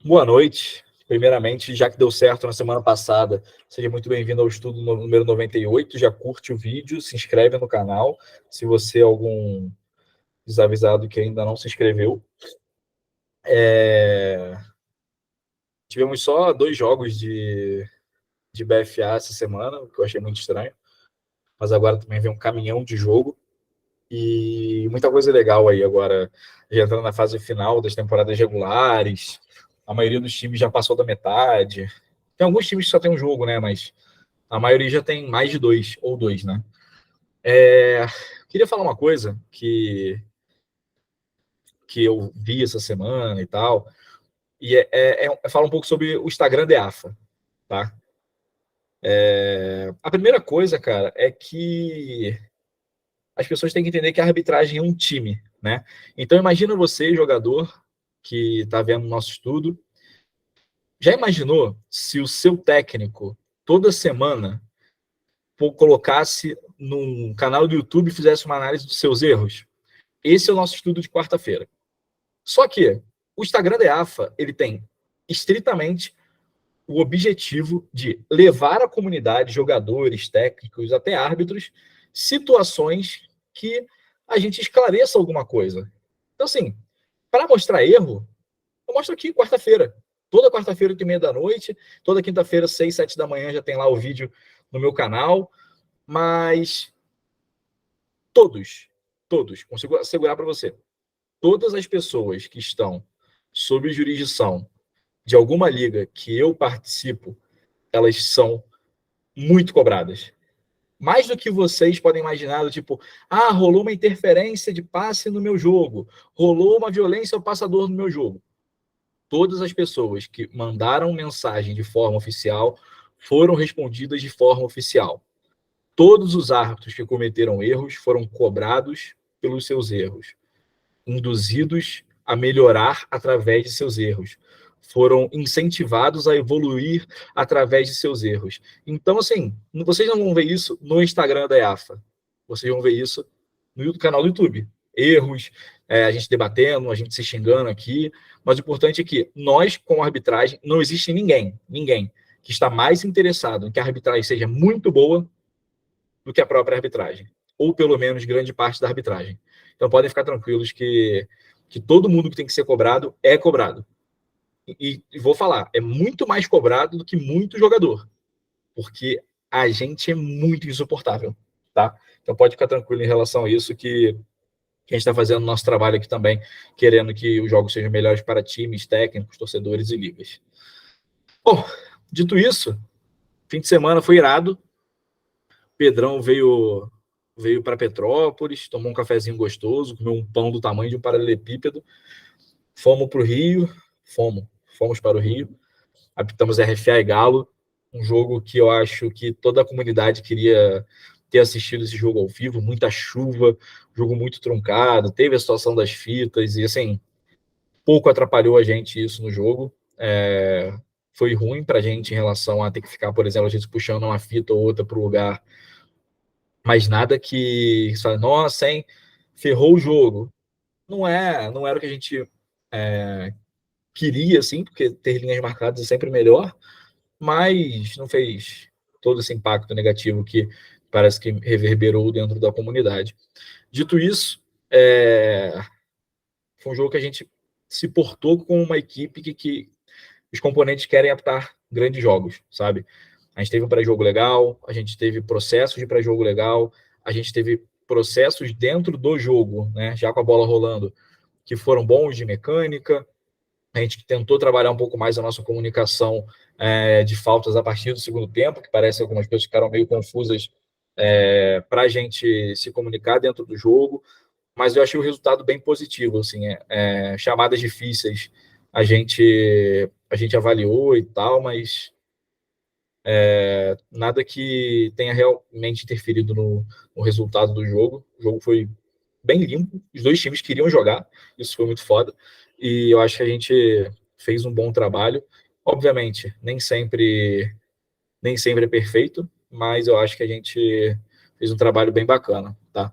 Boa noite. Primeiramente, já que deu certo na semana passada, seja muito bem-vindo ao estudo número 98. Já curte o vídeo, se inscreve no canal. Se você é algum desavisado que ainda não se inscreveu. Tivemos só 2 jogos de BFA essa semana, o que eu achei muito estranho. Mas agora também vem um caminhão de jogo. E muita coisa legal aí agora, já entrando na fase final das temporadas regulares. A maioria dos times já passou da metade. Tem alguns times que só tem um jogo, né? Mas a maioria já tem mais de 2, ou 2, né? Queria falar uma coisa que eu vi essa semana e tal, e falar um pouco sobre o Instagram de AFA, tá? A primeira coisa, cara, é que as pessoas têm que entender que a arbitragem é um time, né? Então imagina você, jogador, que está vendo o nosso estudo, já imaginou se o seu técnico, toda semana, colocasse num canal do YouTube e fizesse uma análise dos seus erros? Esse é o nosso estudo de quarta-feira. Só que o Instagram da AFA, ele tem estritamente o objetivo de levar à comunidade, jogadores, técnicos, até árbitros, situações que a gente esclareça alguma coisa. Então, assim, para mostrar erro, eu mostro aqui quarta-feira. Toda quarta-feira, 8h30 da noite. Toda quinta-feira, 6, 7 da manhã, já tem lá o vídeo no meu canal. Mas todos, consigo assegurar para você, todas as pessoas que estão sob jurisdição de alguma liga que eu participo, elas são muito cobradas. Mais do que vocês podem imaginar, do tipo, rolou uma interferência de passe no meu jogo, rolou uma violência ao passador no meu jogo. Todas as pessoas que mandaram mensagem de forma oficial foram respondidas de forma oficial. Todos os árbitros que cometeram erros foram cobrados pelos seus erros, induzidos a melhorar através de seus erros, foram incentivados a evoluir através de seus erros. Então, assim, vocês não vão ver isso no Instagram da EAFA, vocês vão ver isso no canal do YouTube. Erros, a gente debatendo, a gente se xingando aqui, mas o importante é que nós, com a arbitragem, não existe ninguém que está mais interessado em que a arbitragem seja muito boa do que a própria arbitragem, ou pelo menos grande parte da arbitragem. Então podem ficar tranquilos que todo mundo que tem que ser cobrado é cobrado. E vou falar, é muito mais cobrado do que muito jogador, porque a gente é muito insuportável, tá? Então pode ficar tranquilo em relação a isso, que a gente está fazendo o nosso trabalho aqui também, querendo que os jogos sejam melhores para times, técnicos, torcedores e ligas. Bom, dito isso, fim de semana foi irado. Pedrão veio para Petrópolis, tomou um cafezinho gostoso, comeu um pão do tamanho de um paralelepípedo. Fomos para o Rio, fomos para o Rio, apitamos RFA e Galo, um jogo que eu acho que toda a comunidade queria ter assistido esse jogo ao vivo, muita chuva, jogo muito truncado, teve a situação das fitas, e assim, pouco atrapalhou a gente isso no jogo. Foi ruim para a gente em relação a ter que ficar, por exemplo, a gente puxando uma fita ou outra para o lugar, mas nada que fala, nossa, hein, ferrou o jogo. Não era o que a gente queria, assim, porque ter linhas marcadas é sempre melhor, mas não fez todo esse impacto negativo que parece que reverberou dentro da comunidade. Dito isso, foi um jogo que a gente se portou com uma equipe que os componentes querem apitar grandes jogos, sabe? A gente teve um pré-jogo legal, a gente teve processos de pré-jogo legal, a gente teve processos dentro do jogo, né, já com a bola rolando, que foram bons de mecânica. A gente tentou trabalhar um pouco mais a nossa comunicação de faltas a partir do segundo tempo, que parece que algumas pessoas ficaram meio confusas para a gente se comunicar dentro do jogo, mas eu achei o resultado bem positivo, assim, chamadas difíceis a gente avaliou e tal, mas nada que tenha realmente interferido no resultado do jogo. O jogo foi bem limpo, os dois times queriam jogar, isso foi muito foda, e eu acho que a gente fez um bom trabalho. Obviamente, nem sempre é perfeito, mas eu acho que a gente fez um trabalho bem bacana, tá?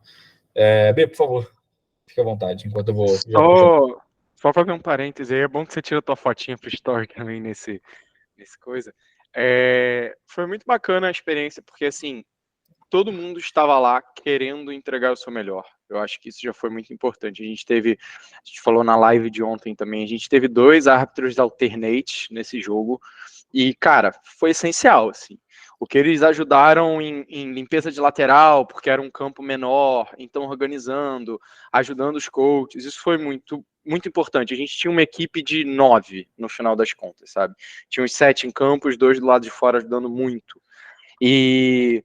B, por favor, fique à vontade, enquanto eu vou já puxando. Só fazer um parêntese aí, é bom que você tira tua fotinha pro story também nesse coisa. Foi muito bacana a experiência, porque assim, todo mundo estava lá querendo entregar o seu melhor. Eu acho que isso já foi muito importante. A gente falou na live de ontem também, a gente teve 2 árbitros alternate nesse jogo, e, cara, foi essencial, assim. O que eles ajudaram em limpeza de lateral, porque era um campo menor, então organizando, ajudando os coaches, isso foi muito, muito importante. A gente tinha uma equipe de 9 no final das contas, sabe? Tinha uns 7 em campo, os 2 do lado de fora ajudando muito. E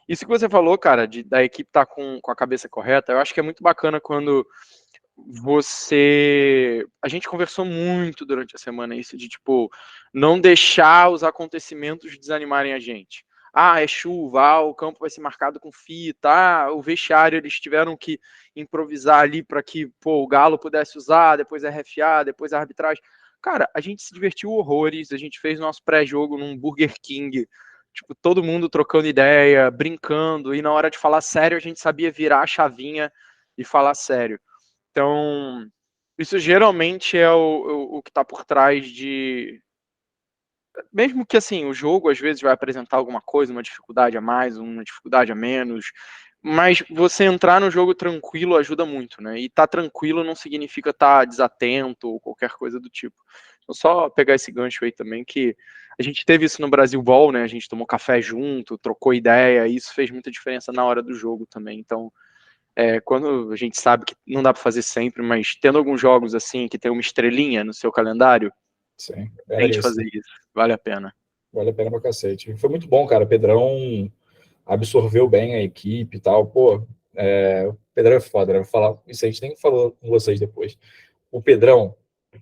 isso que você falou, cara, da equipe estar com a cabeça correta, eu acho que é muito bacana quando a gente conversou muito durante a semana isso de, tipo, não deixar os acontecimentos desanimarem a gente. Ah, é chuva, o campo vai ser marcado com fita, o vestiário eles tiveram que improvisar ali para que, pô, o Galo pudesse usar, depois a RFA, depois a arbitragem. Cara, a gente se divertiu horrores, a gente fez nosso pré-jogo num Burger King, tipo, todo mundo trocando ideia, brincando, e na hora de falar sério a gente sabia virar a chavinha e falar sério. Então, isso geralmente é o que está por trás de... Mesmo que, assim, o jogo às vezes vai apresentar alguma coisa, uma dificuldade a mais, uma dificuldade a menos, mas você entrar no jogo tranquilo ajuda muito, né? E estar tranquilo não significa estar desatento ou qualquer coisa do tipo. Então, só pegar esse gancho aí também, que a gente teve isso no Brasil Ball, né? A gente tomou café junto, trocou ideia, e isso fez muita diferença na hora do jogo também. Então, quando a gente sabe que não dá para fazer sempre, mas tendo alguns jogos assim, que tem uma estrelinha no seu calendário, Sim, tente fazer isso, vale a pena. Vale a pena pra cacete. Foi muito bom, cara. Pedrão absorveu bem a equipe e tal. Pô, o Pedrão é foda, né? Vou falar isso, a gente nem falou com vocês depois. O Pedrão,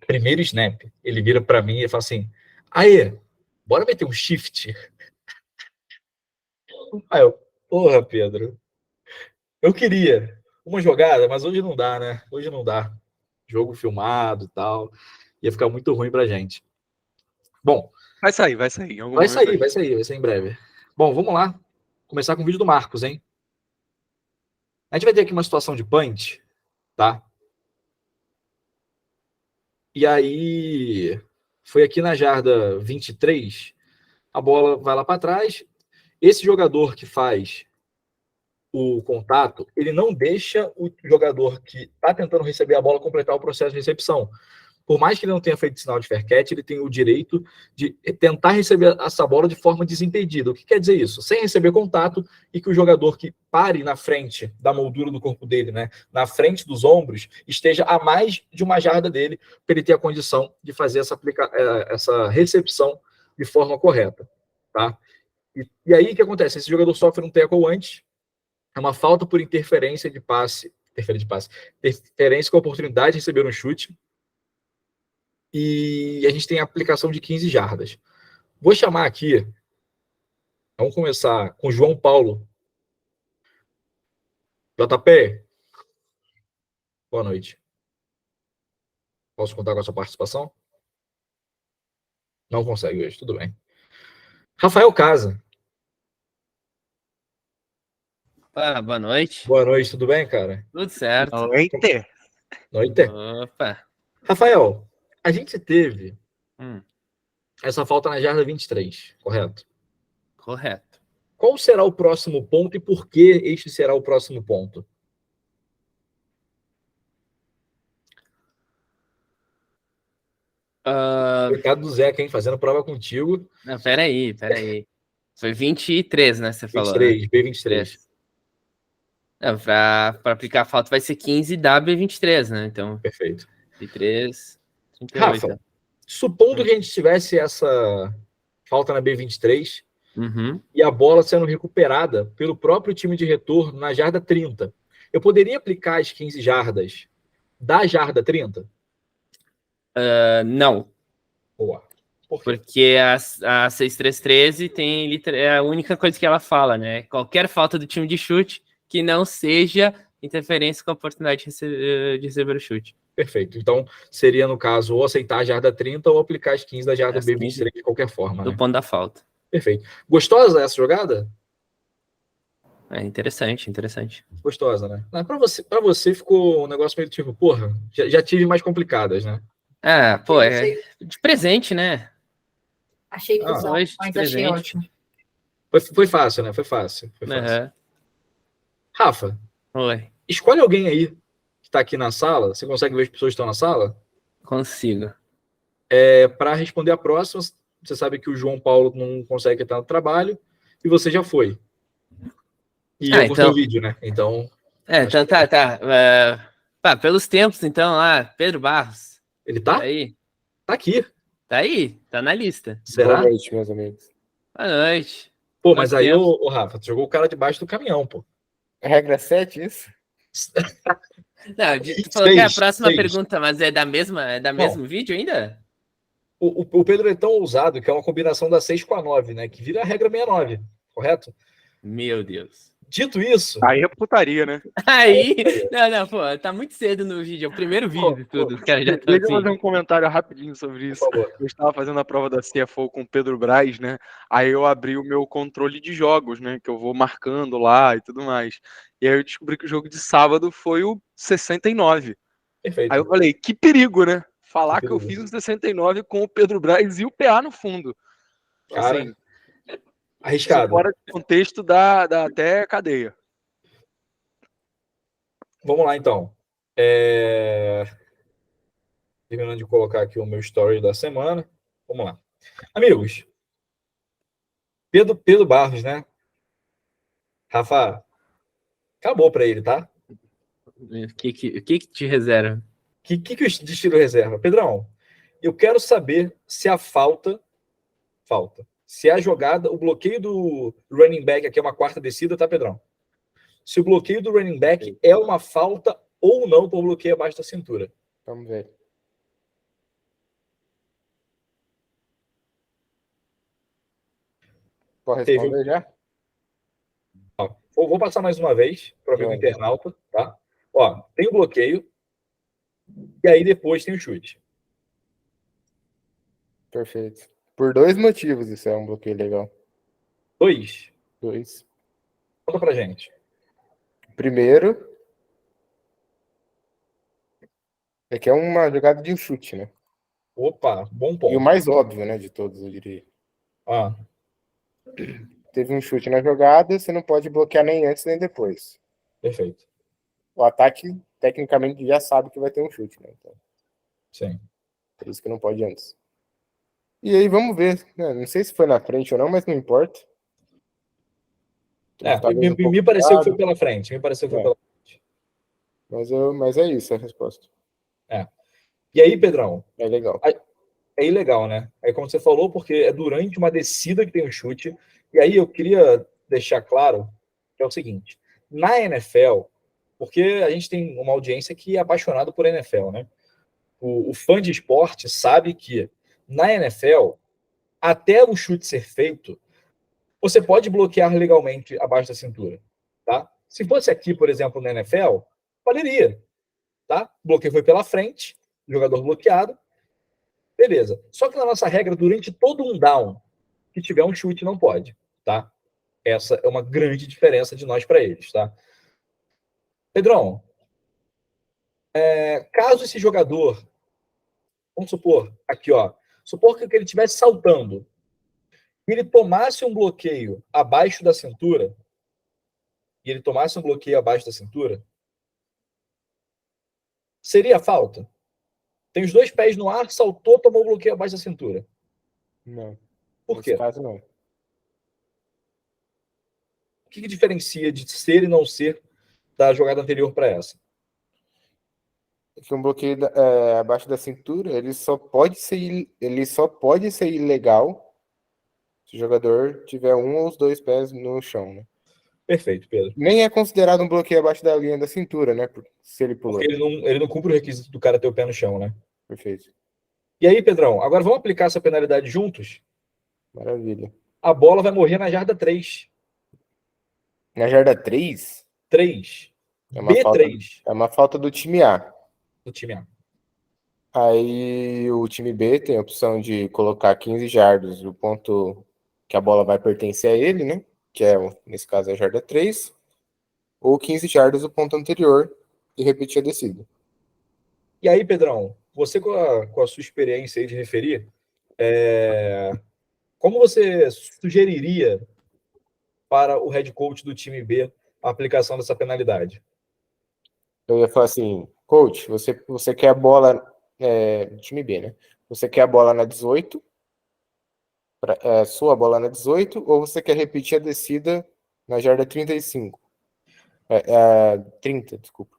primeiro snap, ele vira pra mim e fala assim: aê, bora meter um shift? Aí eu, porra, Pedro, eu queria uma jogada, mas hoje não dá, né? Hoje não dá. Jogo filmado e tal. Ia ficar muito ruim pra gente. Bom, Vai sair, em algum vai momento sair, vai sair, vai sair em breve. Bom, vamos lá. Começar com o vídeo do Marcos, hein? A gente vai ter aqui uma situação de punch, tá? E aí, foi aqui na jarda 23, a bola vai lá para trás. Esse jogador que faz o contato, ele não deixa o jogador que está tentando receber a bola completar o processo de recepção. Por mais que ele não tenha feito sinal de fair catch, ele tem o direito de tentar receber essa bola de forma desimpedida. O que quer dizer isso? Sem receber contato e que o jogador que pare na frente da moldura do corpo dele, né, na frente dos ombros, esteja a mais de uma jarda dele para ele ter a condição de fazer essa recepção de forma correta. Tá? E aí o que acontece? Esse jogador sofre um tackle antes, é uma falta por interferência de passe, interferência com a oportunidade de receber um chute, e a gente tem a aplicação de 15 jardas. Vou chamar aqui, vamos começar com João Paulo. JP, boa noite. Posso contar com a sua participação? Não consegue hoje, tudo bem. Rafael Casa. Boa noite. Boa noite, tudo bem, cara? Tudo certo. Noite. Noite. Opa. Rafael, a gente teve Hum, essa falta na jarda 23, correto? correto. Qual será o próximo ponto e por que este será o próximo ponto? Recado do Zeca, hein? Fazendo prova contigo. Não, peraí. Foi 23, né? Você falou, 23, né? B23. Não, pra aplicar a falta vai ser 15 da B23, né? Então, Perfeito. 23, 38. Rafa, supondo que a gente tivesse essa falta na B23 e a bola sendo recuperada pelo próprio time de retorno na jarda 30, eu poderia aplicar as 15 jardas da jarda 30? Não. Boa. Por quê? Porque a 6313 é a única coisa que ela fala, né? Qualquer falta do time de chute que não seja interferência com a oportunidade de receber o chute. Perfeito. Então, seria, no caso, ou aceitar a jarda 30 ou aplicar as 15 da jarda As B23 de qualquer forma, do né? ponto da falta. Perfeito. Gostosa essa jogada? É interessante, interessante. Gostosa, né? Mas pra você ficou um negócio meio tipo, porra, já tive mais complicadas, né? Ah, pô, Eu é achei, de presente, né? achei cuzão, Hoje, de mas achei presente. ótimo. Foi fácil, né? Foi fácil. Foi fácil. Aham. Rafa, Oi, escolhe alguém aí que tá aqui na sala. Você consegue ver as pessoas que estão na sala? consigo. Para responder a próxima, você sabe que o João Paulo não consegue estar no trabalho e você já foi. E eu vou ter o Então. vídeo, né? Então. Então tá. Pelos tempos, então, lá, Pedro Barros. Ele Tá tá? aí. Tá aqui. Tá aí, tá na lista. Será? Boa noite, meus amigos. Boa noite. Pô, Quanto mas aí, tempo? ô, Rafa, tu jogou o cara debaixo do caminhão, pô. Regra 7, isso? Não, tu falou que é a próxima Seis. pergunta, mas é da mesmo vídeo ainda? O Pedro é tão ousado que é uma combinação da 6 com a 9, né? Que vira a regra 69, correto? Meu Deus. Dito isso. Aí é putaria, né? Aí, não, pô, tá muito cedo no vídeo, é o primeiro vídeo de tudo. Os caras já estão Deixa eu fazer assim. um comentário rapidinho sobre isso. Por favor. Eu estava fazendo a prova da CFO com o Pedro Braz, né? Aí eu abri o meu controle de jogos, né? Que eu vou marcando lá e tudo mais. E aí eu descobri que o jogo de sábado foi o 69. Perfeito. Aí eu falei, que perigo, né? Falar Que que eu perigo. fiz o 69 com o Pedro Braz e o PA no fundo. Cara, Assim, isso arriscado. fora de contexto dá até cadeia. Vamos lá, então. Terminando de colocar aqui o meu story da semana. Vamos lá. Amigos, Pedro Barros, né? Rafa, acabou para ele, tá? O que te reserva? Que o destino reserva? Pedrão, eu quero saber se a falta, se a jogada, o bloqueio do running back aqui é uma quarta descida, tá, Pedrão? Se o bloqueio do running back é uma falta ou não por bloqueio abaixo da cintura. Vamos ver. Pode responder já? Vou passar mais uma vez para o amigo internauta, tá? Ó, tem o bloqueio e aí depois tem o chute. Perfeito. Por 2 motivos isso é um bloqueio legal. 2. 2. Conta pra gente. Primeiro, é que é uma jogada de um chute, né? Opa, bom ponto. E o mais óbvio, né, de todos, eu diria. Ah, Teve um chute na jogada, você não pode bloquear nem antes nem depois. perfeito. O ataque, tecnicamente, já sabe que vai ter um chute, né? Então, Sim. por isso que não pode antes. E aí, vamos ver. Não sei se foi na frente ou não, mas não importa. Talvez um pouco Me pareceu que foi errado, pela frente. Me pareceu que foi pela frente. mas é isso a resposta. E aí, Pedrão, É legal. é ilegal, né? É como você falou, porque é durante uma descida que tem o chute. E aí eu queria deixar claro que é o seguinte: na NFL, porque a gente tem uma audiência que é apaixonada por NFL, né? O fã de esporte sabe que na NFL, até o chute ser feito, você pode bloquear legalmente abaixo da cintura, tá? Se fosse aqui, por exemplo, na NFL, valeria, tá? O bloqueio foi pela frente, jogador bloqueado, beleza. Só que na nossa regra, durante todo um down que tiver um chute, não pode, tá? Essa é uma grande diferença de nós para eles, tá? Pedrão, caso esse jogador, vamos supor, aqui, ó, supor que ele estivesse saltando, e ele tomasse um bloqueio abaixo da cintura, seria falta? Tem os dois pés no ar, saltou, tomou o bloqueio abaixo da cintura. Não. Por Nesse quê? caso, não. O que diferencia de ser e não ser da jogada anterior para essa? Que um bloqueio abaixo da cintura, ele só pode ser ilegal se o jogador tiver um ou os dois pés no chão, né? Perfeito, Pedro. Nem é considerado um bloqueio abaixo da linha da cintura, né? Se ele pulou. Porque ele não cumpre o requisito do cara ter o pé no chão, né? Perfeito. E aí, Pedrão, agora vamos aplicar essa penalidade juntos? Maravilha. A bola vai morrer na jarda 3. Na jarda 3, 3. é uma B3 é uma falta do time A. do time A. Aí o time B tem a opção de colocar 15 jardas do ponto que a bola vai pertencer a ele, né? Que é, nesse caso, a jarda 3. ou 15 jardas do ponto anterior e repetir a descida. E aí, Pedrão, você com a sua experiência aí de referir, como você sugeriria para o head coach do time B a aplicação dessa penalidade? Eu ia falar assim, coach, você quer a bola, time B, né? Você quer a bola na 18, sua bola na 18, ou você quer repetir a descida na jarda 35? 30, desculpa.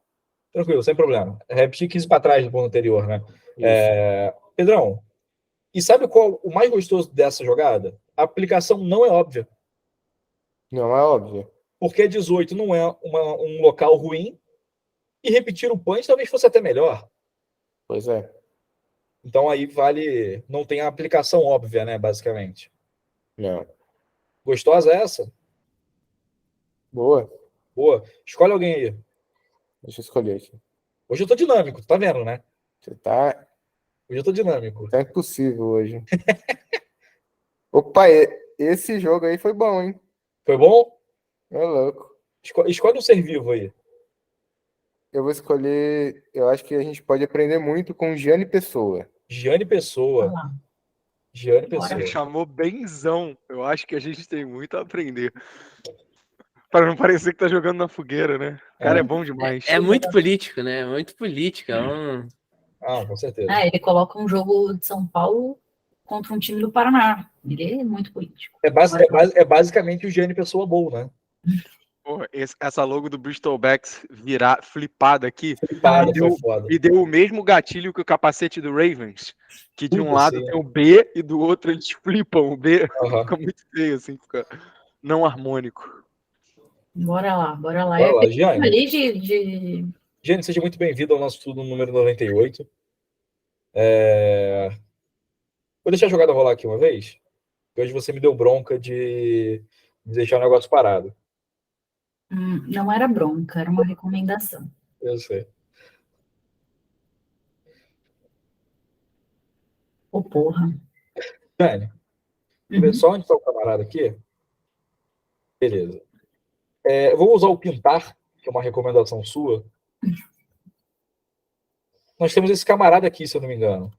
Tranquilo, sem problema. Repetir 15 para trás do ponto anterior, né? Pedrão, e sabe qual o mais gostoso dessa jogada? A aplicação não é óbvia. Não é óbvio. Porque a 18 não é um local ruim e repetir o punch talvez fosse até melhor. Pois é. Então aí vale... Não tem a aplicação óbvia, né, basicamente. Não. Gostosa essa? Boa. Boa. Escolhe alguém aí. Deixa eu escolher aqui. Hoje eu tô dinâmico, tá vendo, né? Você tá... Hoje eu tô dinâmico. Tá impossível hoje. Opa, esse jogo aí foi bom, hein? Foi bom? É louco. Escolhe um ser vivo aí. Eu vou escolher... Eu acho que a gente pode aprender muito com Gianni Pessoa. Gianni Pessoa. Olha lá. Gianni Bora. Pessoa. Chamou benzão. Eu acho que a gente tem muito a aprender. Para não parecer que tá jogando na fogueira, né? O cara é bom demais. É muito político, né? Muito político. Com certeza. Ele coloca um jogo de São Paulo contra um time do Paraná. Ele é muito político. É basicamente o Gianni Pessoa bom, né? Pô, essa logo do Bristol Becks flipada aqui Flipada, foi foda. me deu o mesmo gatilho que o capacete do Ravens, que de um lado assim, tem o B e do outro eles flipam o B. Aham. Fica muito feio, assim, fica não harmônico. Bora lá. Bora lá, Gianni. Ali de... Gianni, seja muito bem-vindo ao nosso estudo número 98. Vou deixar a jogada rolar aqui uma vez, porque hoje você me deu bronca de deixar o negócio parado. Não era bronca, era uma recomendação. Eu sei. Ô, porra. Gianni, vou ver só onde está o camarada aqui. Beleza. Eu vou usar o pintar, que é uma recomendação sua. Nós temos esse camarada aqui, se eu não me engano.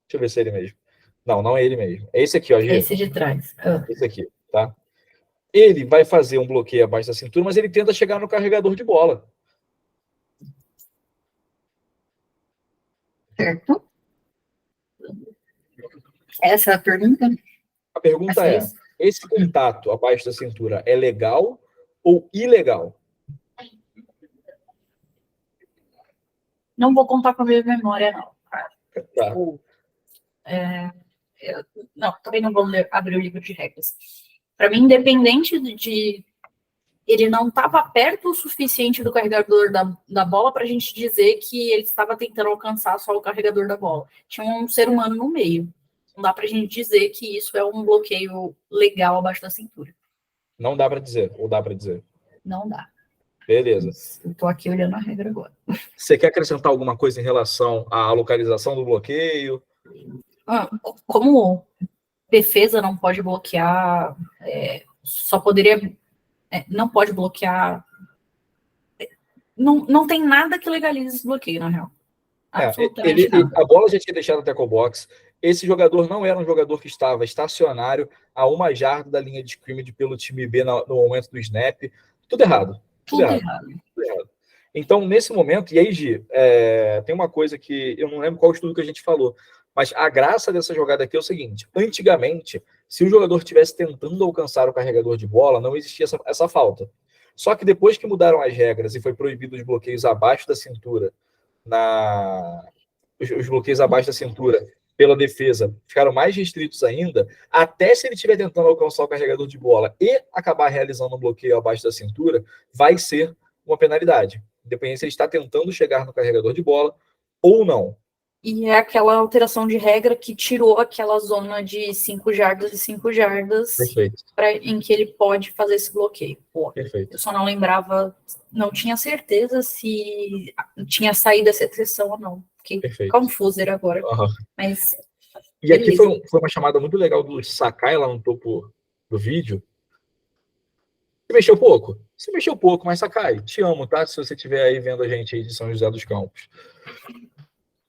Deixa eu ver se é ele mesmo. Não é ele mesmo. É esse aqui, ó, gente. Esse de trás. Esse aqui, tá? Ele vai fazer um bloqueio abaixo da cintura, mas ele tenta chegar no carregador de bola. Certo? Essa é a pergunta? A pergunta é: esse contato abaixo da cintura é legal ou ilegal? Não vou contar com a minha memória, não. Tá. Não, também não vou abrir o livro de regras. Para mim, independente de ele não estava perto o suficiente do carregador da bola para a gente dizer que ele estava tentando alcançar só o carregador da bola. Tinha um ser humano no meio. Não dá para a gente dizer que isso é um bloqueio legal abaixo da cintura. Não dá para dizer, ou dá para dizer? Não dá. Beleza. Eu estou aqui olhando a regra agora. Você quer acrescentar alguma coisa em relação à localização do bloqueio? Como defesa não pode bloquear, só poderia... não pode bloquear... Não tem nada que legalize esse bloqueio, na real. Absolutamente nada. A bola já tinha deixado o tackle box. Esse jogador não era um jogador que estava estacionário a 1 jarda da linha de scrimmage pelo time B no momento do snap. Tudo errado. Tudo errado. Então, nesse momento, e aí, Gi, tem uma coisa que eu não lembro qual estudo que a gente falou, mas a graça dessa jogada aqui é o seguinte: antigamente, se o jogador estivesse tentando alcançar o carregador de bola, não existia essa falta. Só que depois que mudaram as regras e foi proibido os bloqueios abaixo da cintura, os bloqueios abaixo da cintura pela defesa ficaram mais restritos ainda, até se ele estiver tentando alcançar o carregador de bola e acabar realizando um bloqueio abaixo da cintura, vai ser uma penalidade, independente se ele está tentando chegar no carregador de bola ou não. E é aquela alteração de regra que tirou aquela zona de 5 jardas e 5 jardas em que ele pode fazer esse bloqueio. Eu só não lembrava, não tinha certeza se tinha saído essa exceção ou não. Fiquei confusa agora. Mas, e aqui foi uma chamada muito legal do Sakai lá no topo do vídeo. Você mexeu pouco? Você mexeu pouco, mas Sakai, te amo, tá? Se você estiver aí vendo a gente aí de São José dos Campos.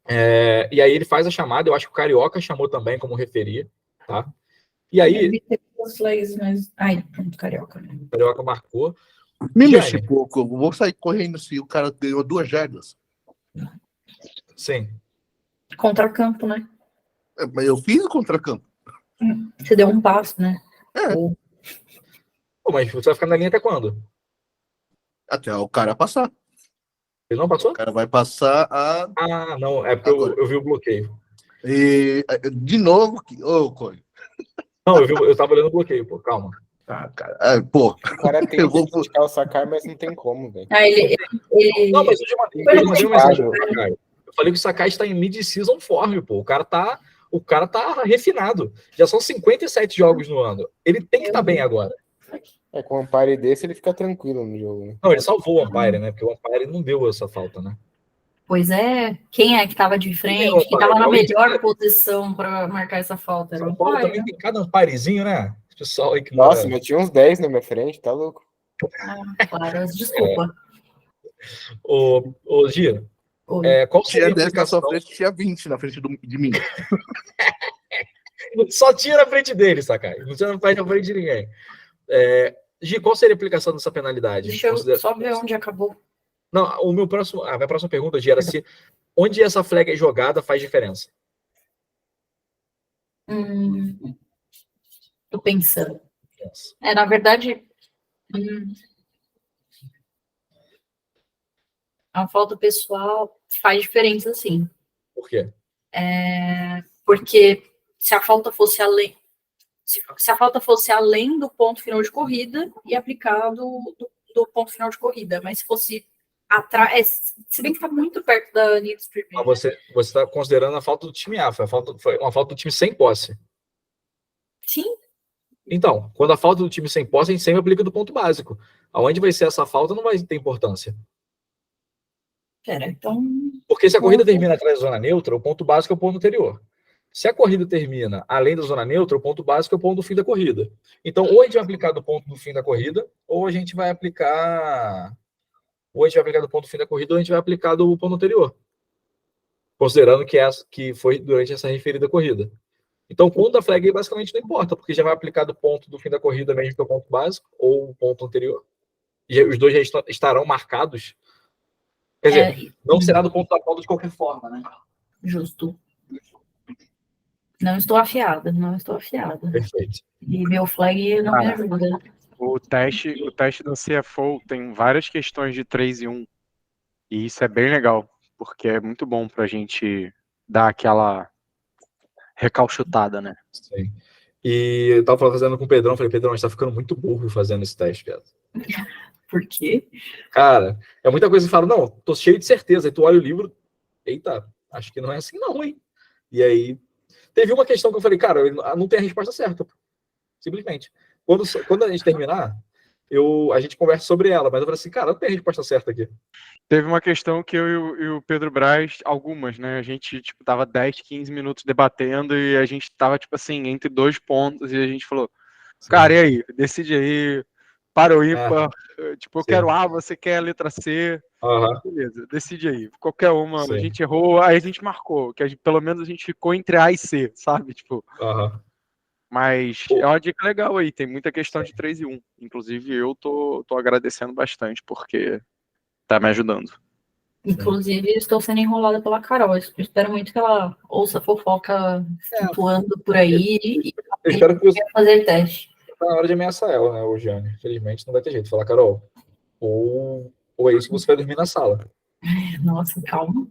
E aí ele faz a chamada, eu acho que o Carioca chamou também como referir, tá? E aí, As flags, mas... Ai, pronto, Carioca. o Carioca marcou. Me Gianni, mexi pouco, eu vou sair correndo se o cara ganhou 2 jardas. sim. Contracampo, né? Mas eu fiz o contracampo. Você deu um passo, né? É. Pô, mas você vai ficar na linha até quando? Até o cara passar. Ele não passou? O cara vai passar a. Ah, não, é porque Agora. eu vi o bloqueio. E, de novo, ô, Coelho. Não, eu tava olhando o bloqueio, pô, calma. Ah, cara. Pô, O cara tem Eu que vou- criticar o Sakai, mas não tem como, velho. Ah, ele Não, mas eu mandei Foi uma mensagem claro. pro Sakai. Eu falei que o Sakai está em mid-season form, pô. O cara tá refinado. Já são 57 jogos no ano. Ele tem que estar bem agora. Com um ampare desse, ele fica tranquilo no jogo, né? Não, ele salvou o Umpire, né? Porque o Umpire não deu essa falta, né? Pois é, quem é que estava de frente, quem estava na melhor posição para marcar essa falta? Era o São Paulo Umpire, também né? tem cada Umpirezinho, né? O pessoal aí que Nossa, mora... mas tinha uns 10 na minha frente, tá louco? Claro, desculpa. Ô Gia, Oi. qual seria tinha a 10 na sua implicação? frente, tinha 20 na frente de mim. Só tira na frente dele, Sakai. Você não faz na frente de ninguém. Gi, qual seria a aplicação dessa penalidade? Deixa eu só ver onde acabou. Não, a minha próxima pergunta, Gi, era se onde essa flag é jogada faz diferença. Tô pensando. Na verdade, a falta pessoal faz diferença, sim. Por quê? Porque se a falta fosse além, se a falta fosse além do ponto final de corrida e aplicado do ponto final de corrida, mas se fosse atrás, se bem que está muito perto da linha de streaming. Mas você está considerando a falta do time A, foi uma falta do time sem posse. Sim. Então, quando a falta do time sem posse, a gente sempre aplica do ponto básico. Aonde vai ser essa falta não vai ter importância. Pera, então. Porque se a corrida termina atrás da zona neutra, o ponto básico é o ponto anterior. Se a corrida termina além da zona neutra, o ponto básico é o ponto do fim da corrida. Então, ou a gente vai aplicar do ponto do fim da corrida, ou a gente vai aplicar. Ou a gente vai aplicar do ponto do fim da corrida, ou a gente vai aplicar do ponto anterior. Considerando que foi durante essa referida corrida. Então, o ponto da flag basicamente não importa, porque já vai aplicar do ponto do fim da corrida mesmo que é o ponto básico, ou o ponto anterior. E os dois já estarão marcados. Quer dizer, não será do ponto da pauta de qualquer forma, né? Justo. Não estou afiada. Perfeito. E meu flag não me ajuda. O teste da CFO tem várias questões de 3 e 1. E isso é bem legal, porque é muito bom pra gente dar aquela recalchutada, né? Sim. E eu tava fazendo com o Pedrão, falei, Pedrão, a gente tá ficando muito burro fazendo esse teste, Pedro. Por quê? Cara, é muita coisa que fala, não, tô cheio de certeza. Aí tu olha o livro, eita, acho que não é assim não, hein? E aí, teve uma questão que eu falei, cara, não tem a resposta certa. Simplesmente. Quando a gente terminar, a gente conversa sobre ela, mas eu falei assim, cara, não tem a resposta certa aqui. Teve uma questão que eu e o Pedro Braz, algumas, né? A gente, tipo, tava 10, 15 minutos debatendo e a gente tava, tipo assim, entre 2 pontos e a gente falou, cara, e aí? Decide aí, para o ímpar, tipo, eu quero A, você quer a letra C, beleza, decide aí. Qualquer uma, a gente errou, aí a gente marcou, que pelo menos a gente ficou entre A e C, sabe? Tipo, mas é uma dica legal aí, tem muita questão de 3 e 1. Inclusive, eu tô agradecendo bastante, porque tá me ajudando. Inclusive, estou sendo enrolada pela Carol. Eu espero muito que ela ouça fofoca flutuando por aí e eu espero que você fazer teste. tá na hora de ameaçar ela, né, o Gianni? Infelizmente, não vai ter jeito. Falar, Carol, ou é isso que você vai dormir na sala. Nossa, calma.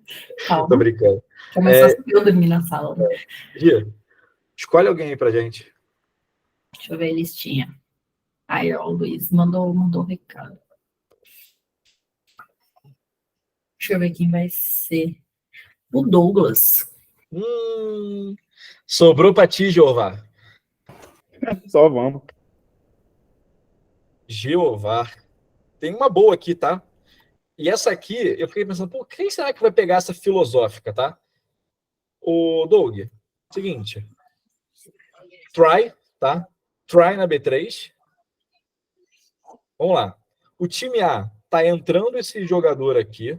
Tô brincando. Começou a eu dormir na sala. Gia, escolhe alguém aí pra gente. Deixa eu ver a listinha. Aí, ó, o Luiz mandou um recado. Deixa eu ver quem vai ser. O Douglas. Sobrou pra ti, Jeová. Só vamos. Jeová. Tem uma boa aqui, tá? E essa aqui, eu fiquei pensando, pô, quem será que vai pegar essa filosófica, tá? O Doug, seguinte. Try, tá? Try na B3. Vamos lá. O time A tá entrando esse jogador aqui,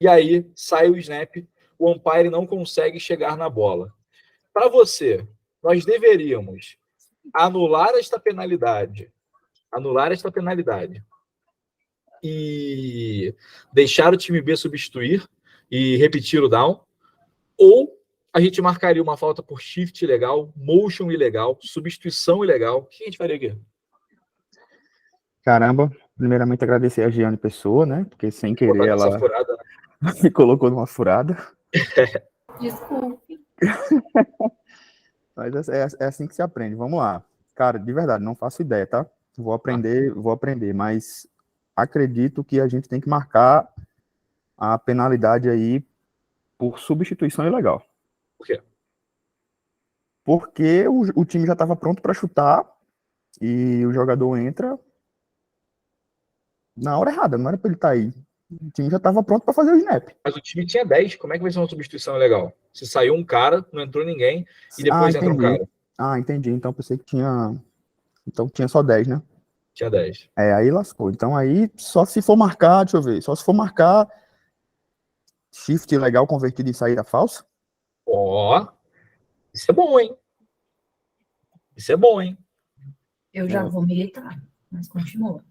e aí sai o snap, o umpire não consegue chegar na bola. Para você, nós deveríamos anular esta penalidade e deixar o time B substituir e repetir o down, ou a gente marcaria uma falta por shift ilegal, motion ilegal, substituição ilegal. O que a gente faria aqui? Caramba, primeiramente agradecer a Giane Pessoa, né? Porque sem querer Botar nessa ela furada, né? me colocou numa furada. Desculpe. Mas é assim que se aprende. Vamos lá. Cara, de verdade, não faço ideia, tá? Vou aprender, mas acredito que a gente tem que marcar a penalidade aí por substituição ilegal. Por quê? Porque o time já estava pronto para chutar e o jogador entra na hora errada, não era para ele estar aí. O time já estava pronto para fazer o snap. Mas o time tinha 10, como é que vai ser uma substituição ilegal? Se saiu um cara, não entrou ninguém, e depois entra um cara. Entendi. Então pensei que tinha. Então tinha só 10, né? Tinha 10. Aí lascou. Então aí, só se for marcar, deixa eu ver, só se for marcar shift legal convertido em saída falsa. Ó, isso é bom, hein? Isso é bom, hein? Eu já vou militar, mas continua.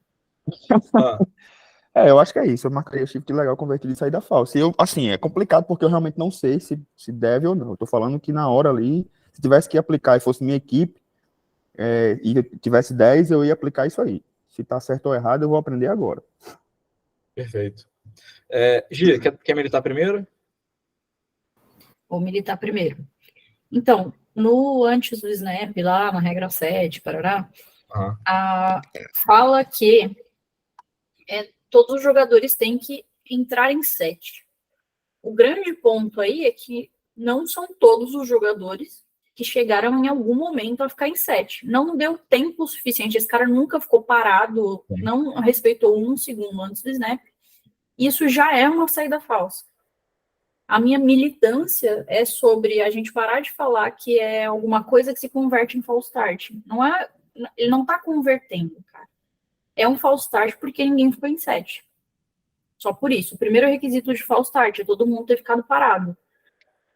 Eu acho que é isso. Eu marcaria shift legal convertido em saída falsa. E eu, assim, é complicado porque eu realmente não sei se deve ou não. Eu tô falando que na hora ali, se tivesse que aplicar e fosse minha equipe, e tivesse 10, eu ia aplicar isso aí. Se tá certo ou errado, eu vou aprender agora. Perfeito. Gia, quer militar primeiro? Vou militar primeiro. Então, antes do snap, lá na regra 7, parará, fala que todos os jogadores têm que entrar em set. O grande ponto aí é que não são todos os jogadores que chegaram em algum momento a ficar em set. Não deu tempo suficiente. Esse cara nunca ficou parado, não respeitou 1 segundo antes do snap. Isso já é uma saída falsa. A minha militância é sobre a gente parar de falar que é alguma coisa que se converte em false start. Ele não está convertendo, cara. É um false start porque ninguém ficou em set. Só por isso. O primeiro requisito de false start é todo mundo ter ficado parado.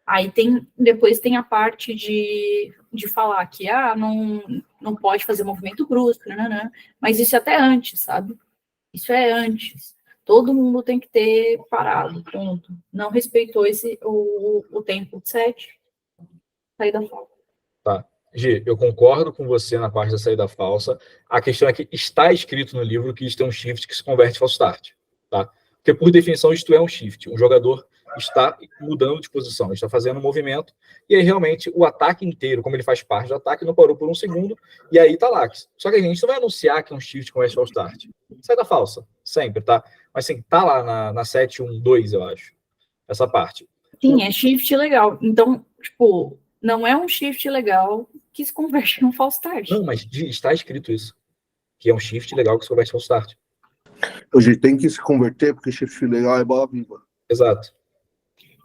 Aí depois tem a parte de falar que não pode fazer movimento brusco, mas isso é até antes, sabe? Isso é antes. Todo mundo tem que ter parado, ponto. Não respeitou o tempo de set. Saída falsa. Tá. Gi, eu concordo com você na parte da saída falsa. A questão é que está escrito no livro que isso tem um shift que se converte em false start. Tá? Porque, por definição, isto é um shift. Um jogador está mudando de posição, está fazendo um movimento, e aí realmente o ataque inteiro, como ele faz parte do ataque, não parou por 1 segundo, e aí tá lá. Só que a gente não vai anunciar que é um shift com false start. Saída falsa, sempre, tá? Mas assim, tá lá na 7.1.2, eu acho, essa parte. Sim, é shift legal. Então, tipo, não é um shift legal que se converte em um false start. Não, mas está escrito isso, que é um shift legal que se converte em false start. Hoje tem que se converter, porque shift legal é bola viva. Exato.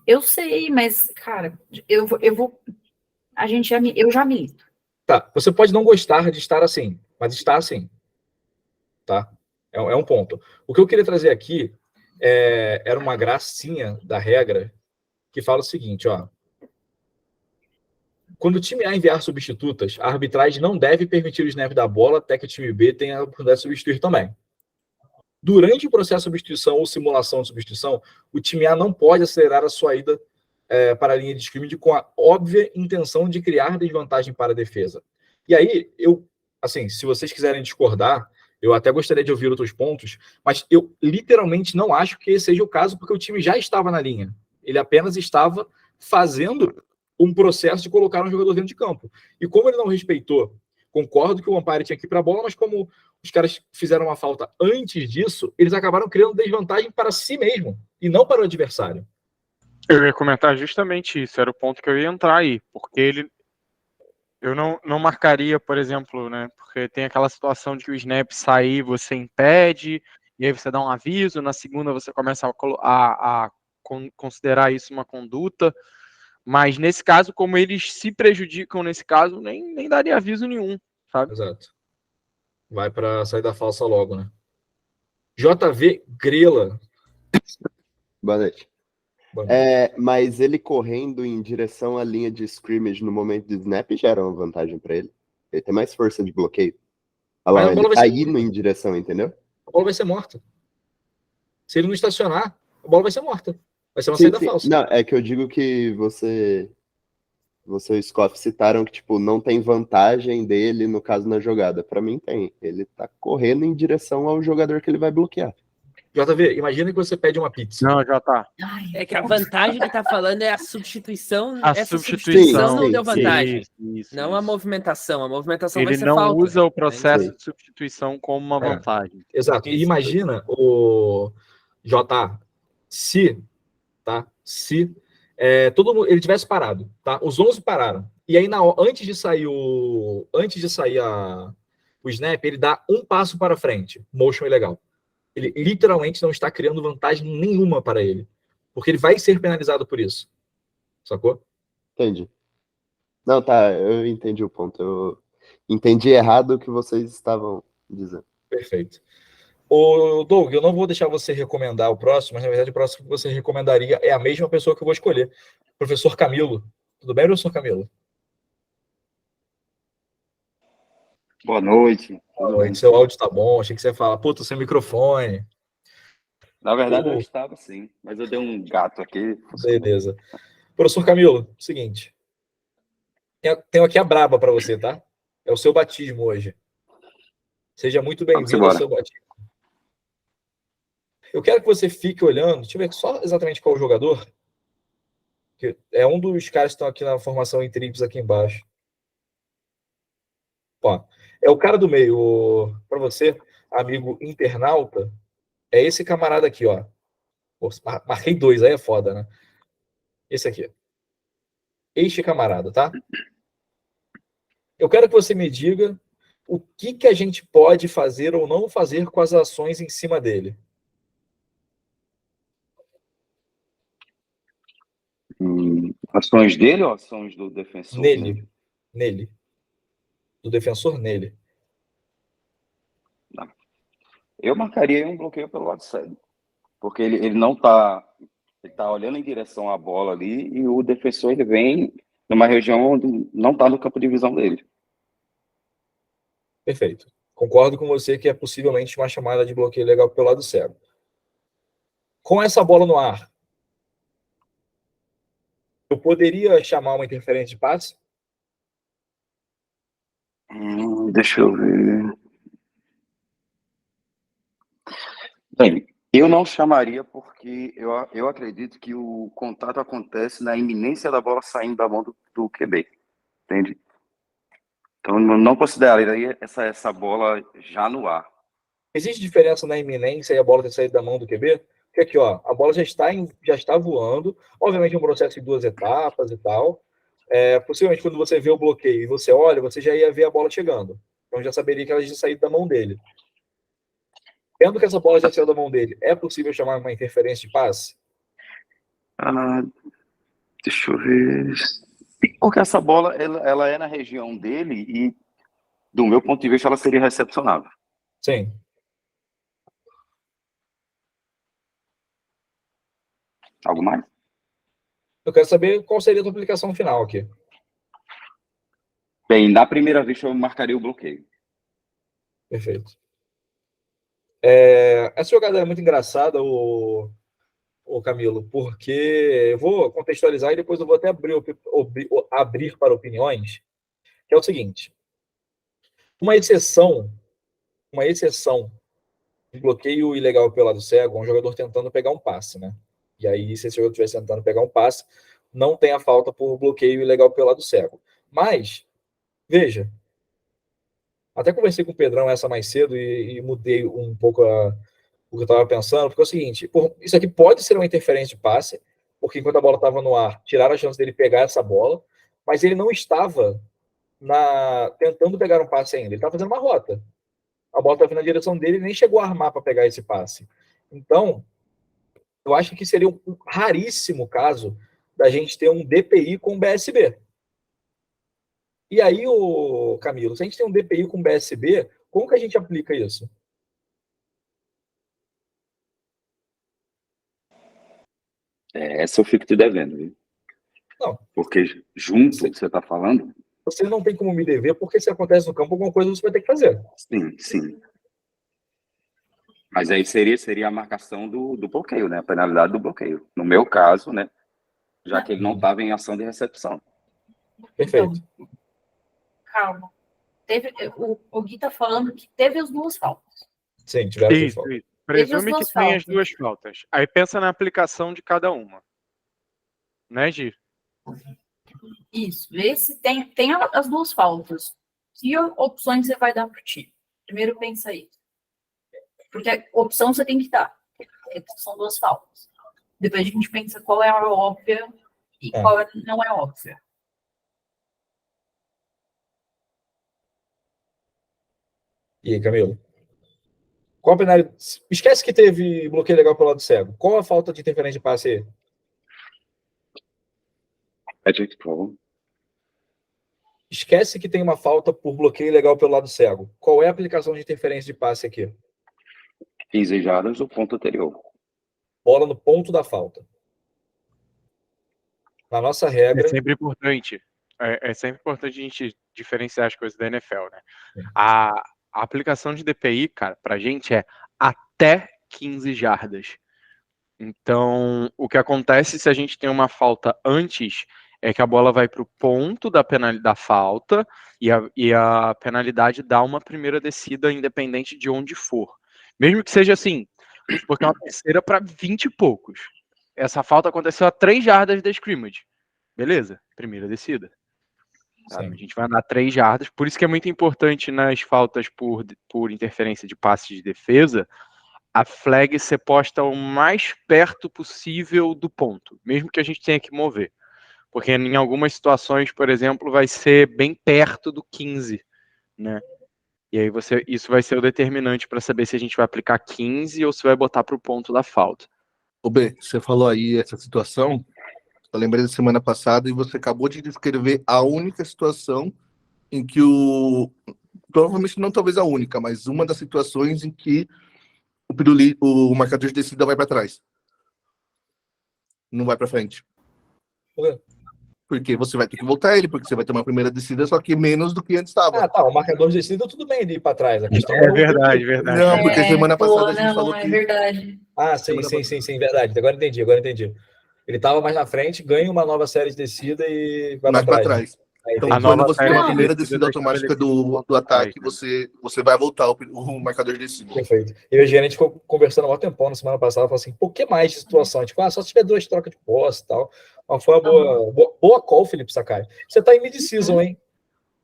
Eu sei, mas, cara, eu já milito. Tá, você pode não gostar de estar assim, mas está assim. Tá? É um ponto. O que eu queria trazer aqui era uma gracinha da regra que fala o seguinte, ó. Quando o time A enviar substitutas, a arbitragem não deve permitir o snap da bola até que o time B tenha a oportunidade de substituir também. Durante o processo de substituição ou simulação de substituição, o time A não pode acelerar a sua ida para a linha de scrimmage com a óbvia intenção de criar desvantagem para a defesa. E aí, assim, se vocês quiserem discordar, eu até gostaria de ouvir outros pontos, mas eu literalmente não acho que esse seja o caso, porque o time já estava na linha. Ele apenas estava fazendo um processo de colocar um jogador dentro de campo. E como ele não respeitou, concordo que o umpire tinha que ir para a bola, mas como os caras fizeram uma falta antes disso, eles acabaram criando desvantagem para si mesmo e não para o adversário. Eu ia comentar justamente isso, era o ponto que eu ia entrar aí, porque eu não marcaria, por exemplo, né, porque tem aquela situação de que o snap sair, você impede, e aí você dá um aviso, na segunda você começa a considerar isso uma conduta, mas nesse caso, como eles se prejudicam nesse caso, nem daria aviso nenhum, sabe? Exato. Vai para saída falsa logo, né? JV Grela. Boa noite. Boa noite. Mas ele correndo em direção à linha de scrimmage no momento do snap gera uma vantagem para ele. Ele tem mais força de bloqueio. Olha Mas lá, a bola ele vai tá ser indo morta. em direção, entendeu? A bola vai ser morta. Se ele não estacionar, a bola vai ser morta. Vai ser uma Sim, saída sim. falsa. Não, é que eu digo que você e o Scoff citaram que, tipo, não tem vantagem dele, no caso, na jogada. Pra mim, tem. Ele tá correndo em direção ao jogador que ele vai bloquear. JV, imagina que você pede uma pizza. Não, já tá. Ai, É que a vantagem que tá falando é a substituição. A Essa substituição, substituição não sim, deu sim. vantagem. Isso, Não a isso. movimentação. A movimentação vai Ele ser não falta. usa o processo Sim. de substituição como uma É. vantagem. Exato. E Isso. imagina o J, se todo mundo, ele tivesse parado, tá? Os 11 pararam. E aí, antes de sair o snap, ele dá um passo para frente. Motion ilegal. Ele literalmente não está criando vantagem nenhuma para ele. Porque ele vai ser penalizado por isso. Sacou? Entendi. Não, tá, eu entendi o ponto. Eu entendi errado o que vocês estavam dizendo. Perfeito. Ô, Doug, eu não vou deixar você recomendar o próximo, mas na verdade o próximo que você recomendaria é a mesma pessoa que eu vou escolher. Professor Camilo. Tudo bem, professor Camilo? Boa noite. Boa noite. Seu áudio tá bom. Achei que você ia falar, puta, seu microfone. Na verdade, eu estava sim, mas eu dei um gato aqui. Beleza. Professor Camilo, seguinte. Tenho aqui a braba para você, tá? É o seu batismo hoje. Seja muito bem-vindo ao seu batismo. Eu quero que você fique olhando, deixa eu ver só exatamente qual o jogador. Que é um dos caras que estão aqui na formação em trips aqui embaixo. Ó, é o cara do meio. Para você, amigo internauta, é esse camarada aqui, ó. Pô, marquei 2, aí é foda, né? Esse aqui. Este camarada, tá? Eu quero que você me diga o que a gente pode fazer ou não fazer com as ações em cima dele. Ações dele ou ações do defensor? Nele. Do defensor nele. Não. Eu marcaria um bloqueio pelo lado cego. Porque ele não tá... Ele tá olhando em direção à bola ali e o defensor ele vem numa região onde não tá no campo de visão dele. Perfeito. Concordo com você que é possivelmente uma chamada de bloqueio legal pelo lado cego. Com essa bola no ar, eu poderia chamar uma interferência de passe? Deixa eu ver. Bem, eu não chamaria porque eu acredito que o contato acontece na iminência da bola saindo da mão do QB. Entende? Então, eu não consideraria essa bola já no ar. Existe diferença na iminência e a bola ter saído da mão do QB? Porque aqui, ó, a bola já está voando. Obviamente é um processo em 2 etapas e tal. Possivelmente, quando você vê o bloqueio e você olha, você já ia ver a bola chegando. Então já saberia que ela já saído da mão dele. Vendo que essa bola já saiu da mão dele, é possível chamar uma interferência de passe? Deixa eu ver. Porque essa bola, ela é na região dele e, do meu ponto de vista, ela seria recepcionável. Sim. Algo mais? Eu quero saber qual seria a tua aplicação final aqui. Bem, na primeira vez eu marcaria o bloqueio. Perfeito. Essa jogada é muito engraçada, o Camilo, porque eu vou contextualizar e depois eu vou até abrir para opiniões, que é o seguinte. Uma exceção de bloqueio ilegal pelo lado cego, um jogador tentando pegar um passe, né? E aí, se esse jogador estivesse tentando pegar um passe, não tem a falta por bloqueio ilegal pelo lado cego. Mas, veja, até conversei com o Pedrão essa mais cedo e mudei um pouco o que eu estava pensando, porque é o seguinte, isso aqui pode ser uma interferência de passe, porque enquanto a bola estava no ar, tiraram a chance dele pegar essa bola, mas ele não estava tentando pegar um passe ainda, ele estava fazendo uma rota. A bola estava vindo na direção dele e nem chegou a armar para pegar esse passe. Então, eu acho que seria um raríssimo caso da gente ter um DPI com BSB. E aí, Camilo, se a gente tem um DPI com BSB, Como que a gente aplica isso? Essa eu fico te devendo, viu? Não. Porque junto, você está falando? Você não tem como me dever, porque se acontece no campo, alguma coisa você vai ter que fazer. Sim, sim. Mas aí seria a marcação do bloqueio, né? A penalidade do bloqueio. No meu caso, né? Já que ele não estava em ação de recepção. Perfeito. Então, calma. O Gui tá falando que teve as duas faltas. Sim, tiveram duas Isso, faltas. isso. Presume duas que tem as faltas. duas faltas. Aí pensa na aplicação de cada uma. Né, Gi? Isso. Vê se tem as duas faltas. Que opções você vai dar pro time? Primeiro pensa isso. Porque a opção você tem que dar. São duas faltas. Depois a gente pensa qual é a óbvia e qual não é óbvia. E aí, Camilo? Qual a penalidade? Esquece que teve bloqueio legal pelo lado cego. Qual a falta de interferência de passe aí? Patrick, por favor. Esquece que tem uma falta por bloqueio legal pelo lado cego. Qual é a aplicação de interferência de passe aqui? 15 jardas do ponto anterior. Bola no ponto da falta. Na nossa regra... É sempre importante. É sempre importante a gente diferenciar as coisas da NFL, né? A aplicação de DPI, cara, pra gente é até 15 jardas. Então, o que acontece se a gente tem uma falta antes é que a bola vai para o ponto da falta e a penalidade dá uma primeira descida independente de onde for. Mesmo que seja assim, porque é uma terceira para 20 e poucos. Essa falta aconteceu a 3 jardas da scrimmage. Beleza, primeira descida. Sabe? A gente vai andar 3 jardas, por isso que é muito importante nas faltas por interferência de passe de defesa, a flag ser posta o mais perto possível do ponto, mesmo que a gente tenha que mover. Porque em algumas situações, por exemplo, vai ser bem perto do 15, né? E aí isso vai ser o determinante para saber se a gente vai aplicar 15 ou se vai botar para o ponto da falta. Ô B, você falou aí essa situação, eu lembrei da semana passada e você acabou de descrever a única situação em que provavelmente não talvez a única, mas uma das situações em que o marcador de descida vai para trás. Não vai para frente. Por quê? Porque você vai ter que voltar ele, porque você vai ter uma primeira descida, só que menos do que antes estava. Ah, tá. O marcador de descida, tudo bem de ir para trás. A questão É verdade, verdade. Não, porque semana passada a gente não, falou é que... verdade. Ah, sim, verdade. Agora entendi. Ele estava mais na frente, ganha uma nova série de descida e vai mais para para trás. trás. Aí, Então, entendi. quando você tem uma Não. primeira descida automática do ataque, você vai voltar o marcador de descida. Perfeito. E o gerente ficou conversando há um tempão na semana passada, falou assim, por que mais de situação? Tipo, só se tiver 2 trocas de posse e tal. Mas foi uma boa call, Felipe Sakai. Você tá em mid-season, hein?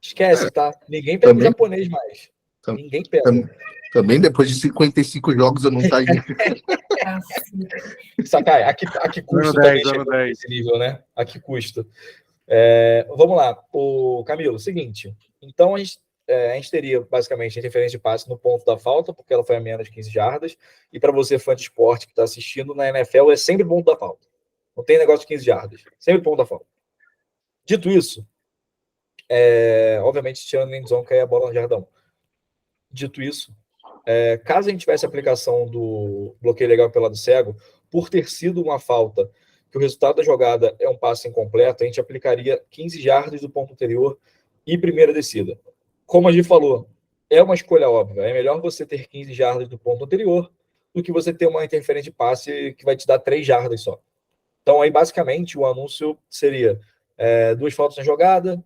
Esquece, tá? Ninguém pega o japonês mais. Ninguém pega. Também depois de 55 jogos eu não tá indo. Sakai, a que custa também chegar nesse nível, né? A que custa. Vamos lá. O Camilo, seguinte. Então, a gente teria, basicamente, a interferência de passe no ponto da falta, porque ela foi a menos de 15 jardas. E para você, fã de esporte que está assistindo, na NFL é sempre ponto da falta. Não tem negócio de 15 jardas. Sempre ponto da falta. Dito isso, obviamente, tirando o endzone, que aí a bola no jardão. Dito isso, caso a gente tivesse a aplicação do bloqueio legal pelo lado cego, por ter sido uma falta que o resultado da jogada é um passe incompleto, a gente aplicaria 15 jardas do ponto anterior e primeira descida. Como a gente falou, é uma escolha óbvia. É melhor você ter 15 jardas do ponto anterior do que você ter uma interferência de passe que vai te dar 3 jardas só. Então, aí, basicamente, o anúncio seria 2 faltas na jogada,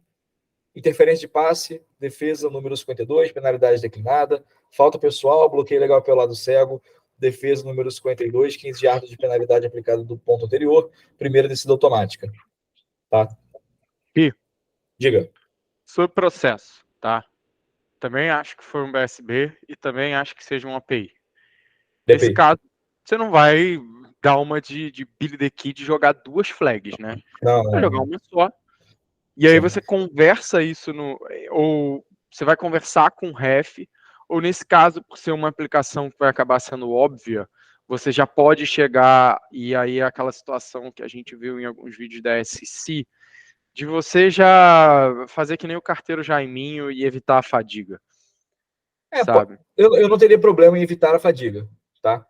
interferência de passe, defesa número 52, penalidade declinada, falta pessoal, bloqueio legal pelo lado cego, defesa número 52, 15 jardas de penalidade aplicada do ponto anterior, primeira descida automática. Tá? E diga. Sobre o processo, tá? Também acho que foi um BSB e também acho que seja um API. Nesse caso, você não vai dar uma de Billy the Kid e jogar 2 flags, né? Não. Vai jogar uma só. E aí você conversa isso ou você vai conversar com o ref, ou nesse caso, por ser uma aplicação que vai acabar sendo óbvia, você já pode chegar, e aí é aquela situação que a gente viu em alguns vídeos da SEC, de você já fazer que nem o carteiro Jaiminho e evitar a fadiga. sabe? Eu não teria problema em evitar a fadiga, tá?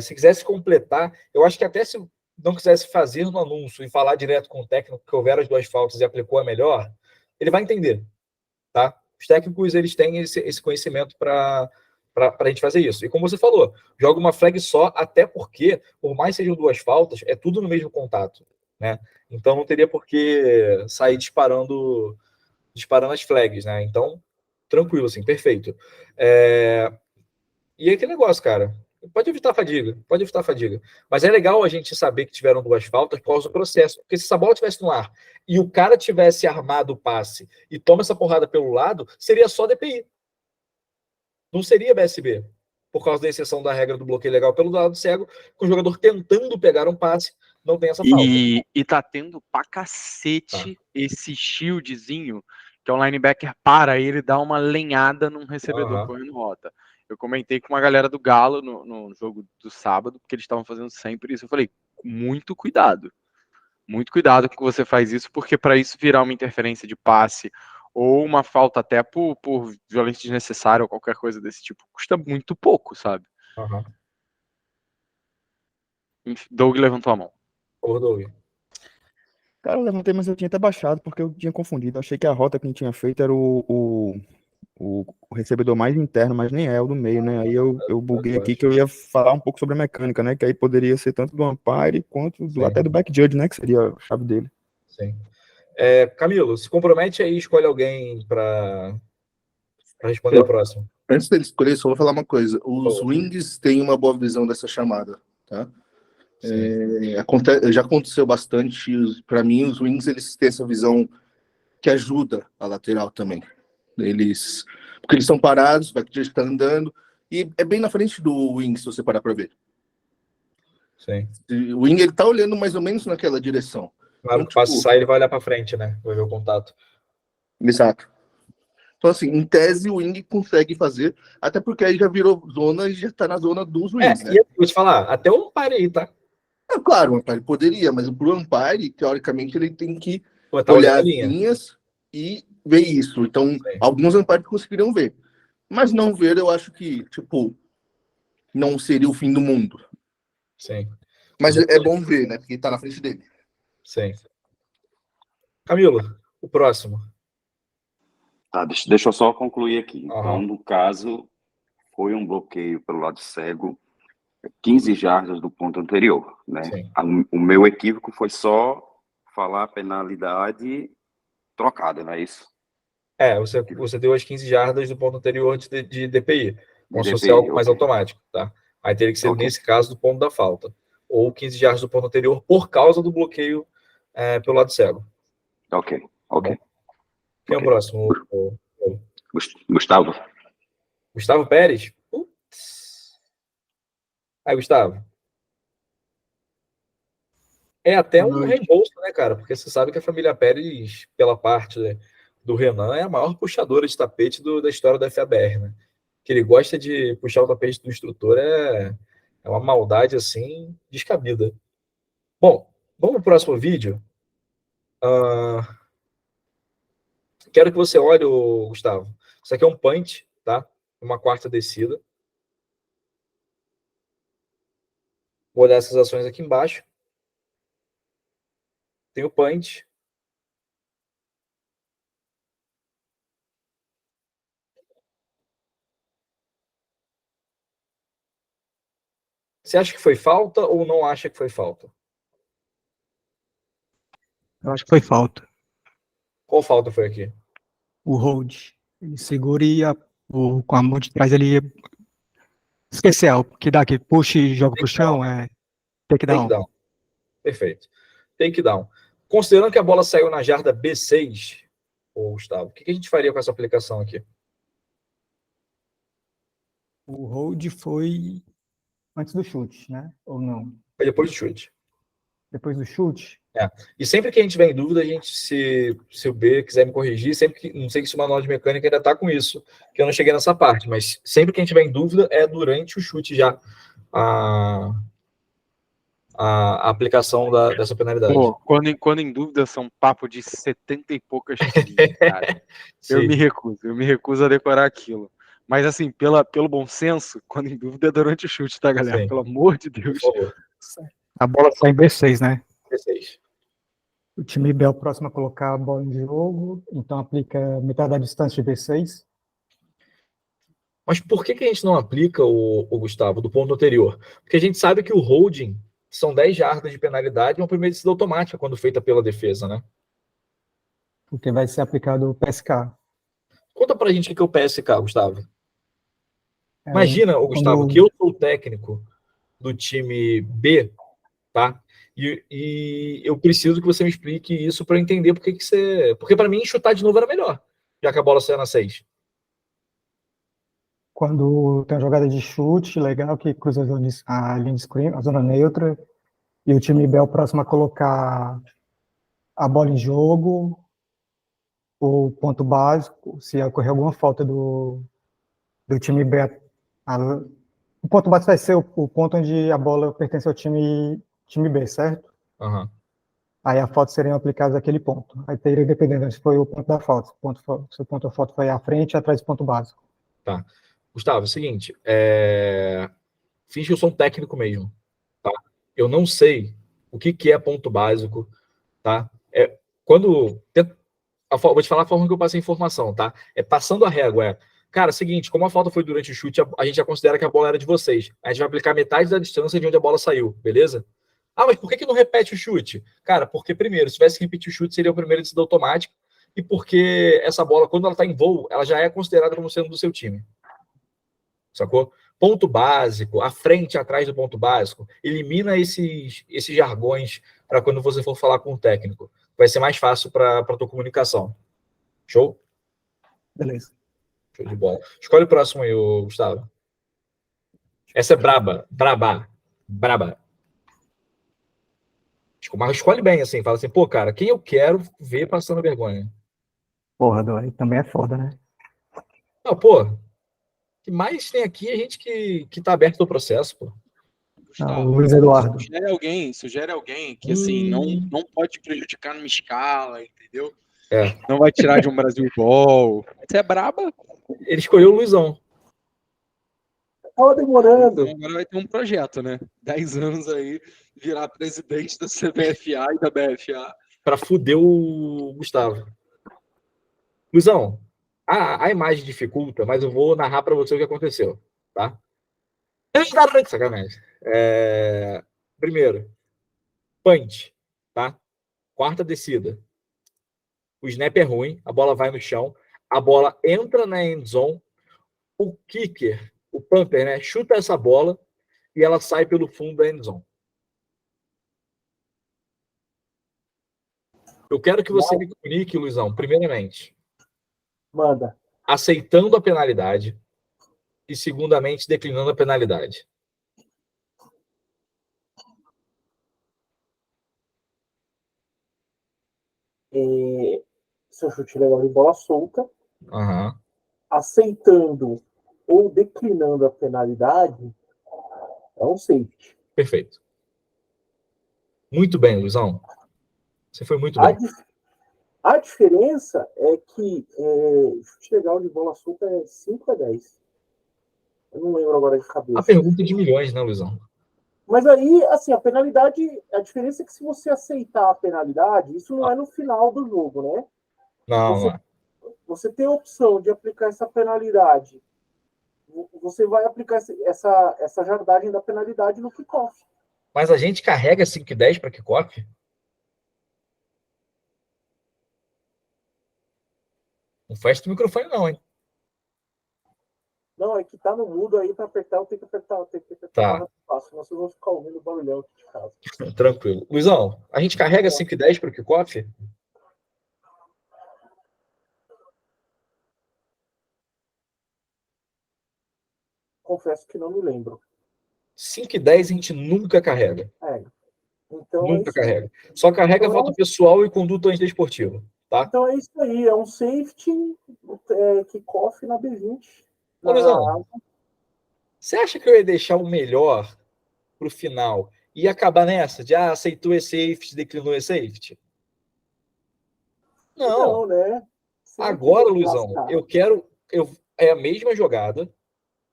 Se quisesse completar, eu acho que até se não quisesse fazer no anúncio e falar direto com o técnico que houveram as 2 faltas e aplicou a melhor, ele vai entender, tá? Os técnicos, eles têm esse conhecimento para a gente fazer isso. E como você falou, joga uma flag só, até porque, por mais sejam 2 faltas, é tudo no mesmo contato, né? Então não teria por que sair disparando as flags, né? Então, tranquilo, assim, perfeito. E é aquele negócio, cara. Pode evitar a fadiga. Mas é legal a gente saber que tiveram 2 faltas por causa do processo. Porque se essa bola estivesse no ar e o cara tivesse armado o passe e toma essa porrada pelo lado, seria só DPI. Não seria BSB. Por causa da exceção da regra do bloqueio legal pelo lado cego, com o jogador tentando pegar um passe, não tem essa falta. E tá tendo pra cacete esse shieldzinho, que é o linebacker para ele dar uma lenhada num recebedor correndo rota. Eu comentei com uma galera do Galo no jogo do sábado, porque eles estavam fazendo sempre isso. Eu falei, muito cuidado com que você faz isso, porque para isso virar uma interferência de passe ou uma falta até por violência desnecessária ou qualquer coisa desse tipo, custa muito pouco, sabe? Doug levantou a mão. Ô, Doug. Cara, eu levantei, mas eu tinha até baixado, porque eu tinha confundido. Eu achei que a rota que a gente tinha feito era o recebedor mais interno, mas nem é o do meio, né? Aí eu buguei aqui que eu ia falar um pouco sobre a mecânica, né? Que aí poderia ser tanto do umpire quanto até do back judge, né? Que seria a chave dele. Sim. Camilo, se compromete aí, escolhe alguém para responder a próxima. Antes dele escolher, só vou falar uma coisa. Os Wings têm uma boa visão dessa chamada, tá? Já aconteceu bastante. Para mim, os Wings, eles têm essa visão que ajuda a lateral também. Porque eles estão parados, o back está andando, e é bem na frente do Wing, se você parar para ver. Sim. O Wing, ele tá olhando mais ou menos naquela direção. Claro, que o passe sai, ele vai olhar para frente, né? Vai ver o contato. Exato. Então, assim, em tese, o Wing consegue fazer, até porque aí já virou zona e já tá na zona dos Wings, né? E eu vou te falar, até o umpire aí, tá? Claro, o umpire poderia, mas pro umpire, teoricamente, ele tem que tá olhar as linhas e ver isso. Então, alguns umpires conseguiriam ver. Mas não ver, eu acho que, tipo, não seria o fim do mundo. Sim. Mas é bom ver, né? Porque tá na frente dele. Sim. Camilo, o próximo. Tá, deixa eu só concluir aqui. Então, no caso, foi um bloqueio pelo lado cego, 15 jardas do ponto anterior, né? O meu equívoco foi só falar a penalidade trocada, não é isso? Você deu as 15 jardas do ponto anterior de DPI, como se fosse algo mais automático, tá? Aí teria que ser, nesse caso, do ponto da falta. Ou 15 jardas do ponto anterior por causa do bloqueio pelo lado cego. Ok. Quem é o próximo? Gustavo. Gustavo Pérez? Putz. Aí, Gustavo. É até um reembolso, né, cara? Porque você sabe que a família Pérez, pela parte do Renan, é a maior puxadora de tapete da história da FABR, né? Que ele gosta de puxar o tapete do instrutor é uma maldade, assim, descabida. Bom, vamos pro próximo vídeo. Quero que você olhe, Gustavo. Isso aqui é um punch, tá? Uma quarta descida. Vou olhar essas ações aqui embaixo. Tem o punch. Você acha que foi falta ou não acha que foi falta? Eu acho que foi falta. Qual falta foi aqui? O hold. Ele segura e com a mão de trás ele esqueceu. Que dá aqui, puxa e joga pro chão, takedown. Perfeito. Takedown. Considerando que a bola saiu na jarda B6, Gustavo, o que a gente faria com essa aplicação aqui? O hold foi antes do chute, né? Ou não? Foi depois do chute. Depois do chute? E sempre que a gente tiver em dúvida, a gente, se o B quiser me corrigir, sempre que, não sei se o manual de mecânica ainda está com isso, que eu não cheguei nessa parte, mas sempre que a gente tiver em dúvida, é durante o chute já a aplicação dessa penalidade. Pô, quando em dúvida, são papo de 70 e poucas linhas, cara. Eu me recuso a decorar aquilo. Mas assim, pelo bom senso, quando em dúvida é durante o chute, tá, galera? Sim. Pelo amor de Deus. Por favor. A bola sai em B6, né? 16. O time B é o próximo a colocar a bola em jogo, então aplica metade da distância de B6. Mas por que a gente não aplica, o Gustavo, do ponto anterior? Porque a gente sabe que o holding são 10 jardas de penalidade e uma primeira descida automática quando feita pela defesa, né? Porque vai ser aplicado o PSK. Conta pra gente o que é o PSK, Gustavo. É, Imagina, Gustavo, quando- que eu sou o técnico do time B, tá? E eu preciso que você me explique isso para entender por que você... Porque para mim chutar de novo era melhor, já que a bola saiu na 6. Quando tem uma jogada de chute legal que cruza a linha de screen, a zona neutra, e o time B é o próximo a colocar a bola em jogo, o ponto básico, se ocorrer alguma falta do time B, o ponto básico vai ser o ponto onde a bola pertence ao time B, certo? Uhum. Aí a falta seria aplicada naquele ponto. Aí teria dependendo se foi o ponto da falta. Se o ponto da falta foi à frente, atrás do ponto básico. Tá. Gustavo, é o seguinte, finge que eu sou um técnico mesmo, tá? Eu não sei o que é ponto básico, tá? Vou te falar a forma que eu passei a informação, tá? Passando a régua, cara, seguinte, como a falta foi durante o chute, a gente já considera que a bola era de vocês. A gente vai aplicar metade da distância de onde a bola saiu, beleza? Ah, mas por que não repete o chute? Cara, porque primeiro, se tivesse que repetir o chute, seria o primeiro descida automático, e porque essa bola, quando ela tá em voo, ela já é considerada como sendo do seu time. Sacou? Ponto básico, à frente e atrás do ponto básico, elimina esses jargões para quando você for falar com o técnico. Vai ser mais fácil para a tua comunicação. Show? Beleza. Show de bola. Escolhe o próximo aí, Gustavo. Essa é braba. Mas escolhe bem, assim. Fala assim, pô, cara, quem eu quero ver passando vergonha? Porra, Dói, também é foda, né? Não, pô, o que mais tem aqui é gente que tá aberto ao processo, pô. O Luiz Eduardo. Sugere alguém que, assim, não pode prejudicar numa escala, entendeu? É. Não vai tirar de um Brasil Ball. Você é braba? Ele escolheu o Luizão. Tava demorando. Então agora vai ter um projeto, né? 10 anos aí, virar presidente da CBFA e da BFA. Pra fuder o Gustavo. Luizão, a imagem dificulta, mas eu vou narrar pra você o que aconteceu, tá? Sacanagem. Primeiro, punch, tá? Quarta descida. O snap é ruim, a bola vai no chão, a bola entra na end zone, o kicker, o punter, né, chuta essa bola e ela sai pelo fundo da end zone. Eu quero que você me comunique, Luizão, primeiramente. Manda. Aceitando a penalidade e, segundamente, declinando a penalidade. Seu chute legal de bola solta, Uhum. aceitando ou declinando a penalidade, é um safety. Perfeito. Muito bem, Luizão. Você foi muito bem. A diferença é que chute legal de bola solta é 5-10. Eu não lembro agora de cabeça. A pergunta de milhões, né, Luizão? Mas aí, assim, a penalidade, a diferença é que se você aceitar a penalidade, isso não é no final do jogo, né? Não. Você tem a opção de aplicar essa penalidade. Você vai aplicar essa jardagem da penalidade no kickoff. Mas a gente carrega 5 e 10 para kickoff? Não fecha o microfone não, hein? Não, é que tá no mudo aí para apertar, eu tenho que apertar. Tá. Senão vocês vão ficar ouvindo o barulhão aqui de casa. Tranquilo. Luizão, a gente carrega 5 e 10 para o kickoff? Confesso que não me lembro. 5 e 10 a gente nunca carrega. Então nunca carrega. Só carrega então, falta pessoal e conduta antidesportiva. Tá? Então é isso aí. É um safety kickoff na B20. Ô, Luizão, você acha que eu ia deixar o melhor pro final e acabar nessa de aceitou esse safety, declinou esse safety? Não, né? Agora, Luizão, eu quero... é a mesma jogada,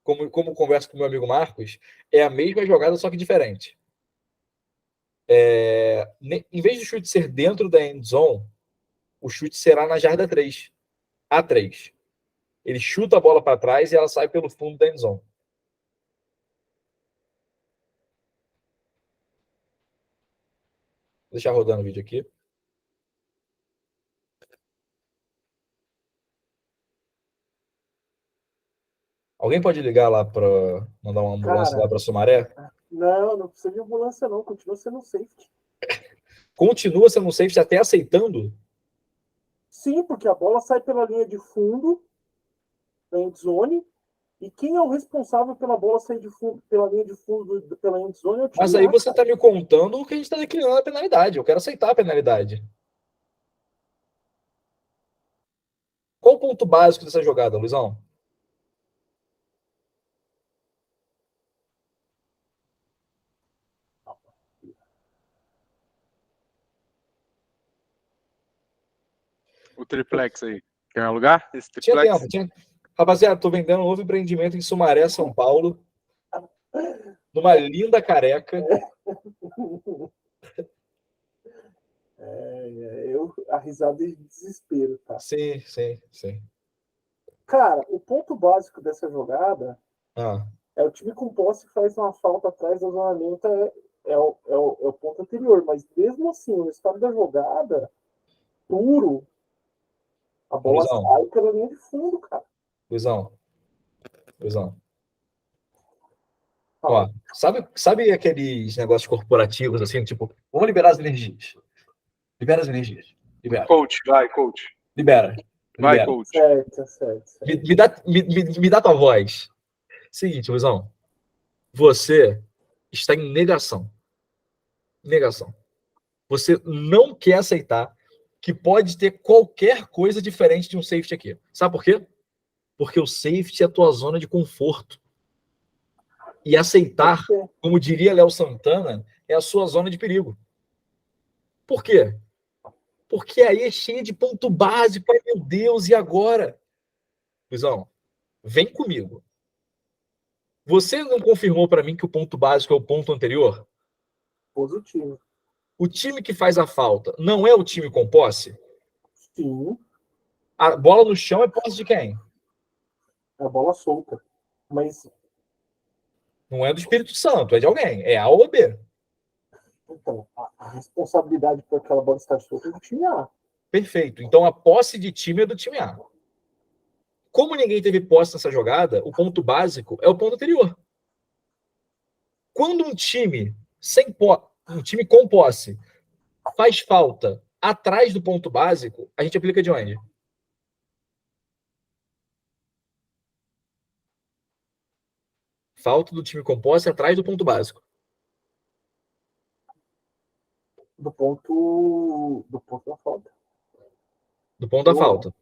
como converso com o meu amigo Marcos, é a mesma jogada, só que diferente. Em vez do chute ser dentro da end zone, o chute será na jarda 3. A3. Ele chuta a bola para trás e ela sai pelo fundo da end zone. Vou deixar rodando o vídeo aqui. Alguém pode ligar lá para mandar uma ambulância lá para Sumaré? Não precisa de ambulância não, continua sendo safety. Continua sendo safety até aceitando? Sim, porque a bola sai pela linha de fundo da endzone, e quem é o responsável pela bola sair de fundo, pela linha de fundo pela endzone é o time. Mas aí você está me contando que a gente está declinando a penalidade. Eu quero aceitar a penalidade. Qual o ponto básico dessa jogada, Luizão? O triplex aí. Quer um lugar? Esse Tinha triplex? tempo. Rapaziada, tô vendendo um novo empreendimento em Sumaré, São Paulo. Numa linda careca. A risada de desespero, tá? Sim. Cara, o ponto básico dessa jogada é o time com posse faz uma falta atrás da zona menta, é o ponto anterior, mas mesmo assim, o estado da jogada, puro, a bola sai pela linha de fundo, cara. Luizão. Ó, sabe aqueles negócios corporativos, assim, tipo, vamos liberar as energias. Libera as energias. Libera. Coach, vai, coach. Libera. Vai, coach. Certo. Me dá tua voz. Seguinte, Luizão. Você está em negação. Você não quer aceitar que pode ter qualquer coisa diferente de um safety aqui. Sabe por quê? Porque o safety é a tua zona de conforto. E aceitar, como diria Léo Santana, é a sua zona de perigo. Por quê? Porque aí é cheio de ponto básico. Ai, meu Deus, e agora? Luizão, vem comigo. Você não confirmou para mim que o ponto básico é o ponto anterior? Positivo. O time que faz a falta não é o time com posse? Sim. A bola no chão é posse de quem? É a bola solta. Mas não é do Espírito Santo, é de alguém. É A ou B. Então, a responsabilidade por aquela bola estar solta é do time A. Perfeito. Então, a posse de time é do time A. Como ninguém teve posse nessa jogada, o ponto básico é o ponto anterior. Quando um time com posse faz falta atrás do ponto básico, a gente aplica de onde? Falta do time com posse atrás do ponto básico. Do ponto da falta. Do ponto da falta.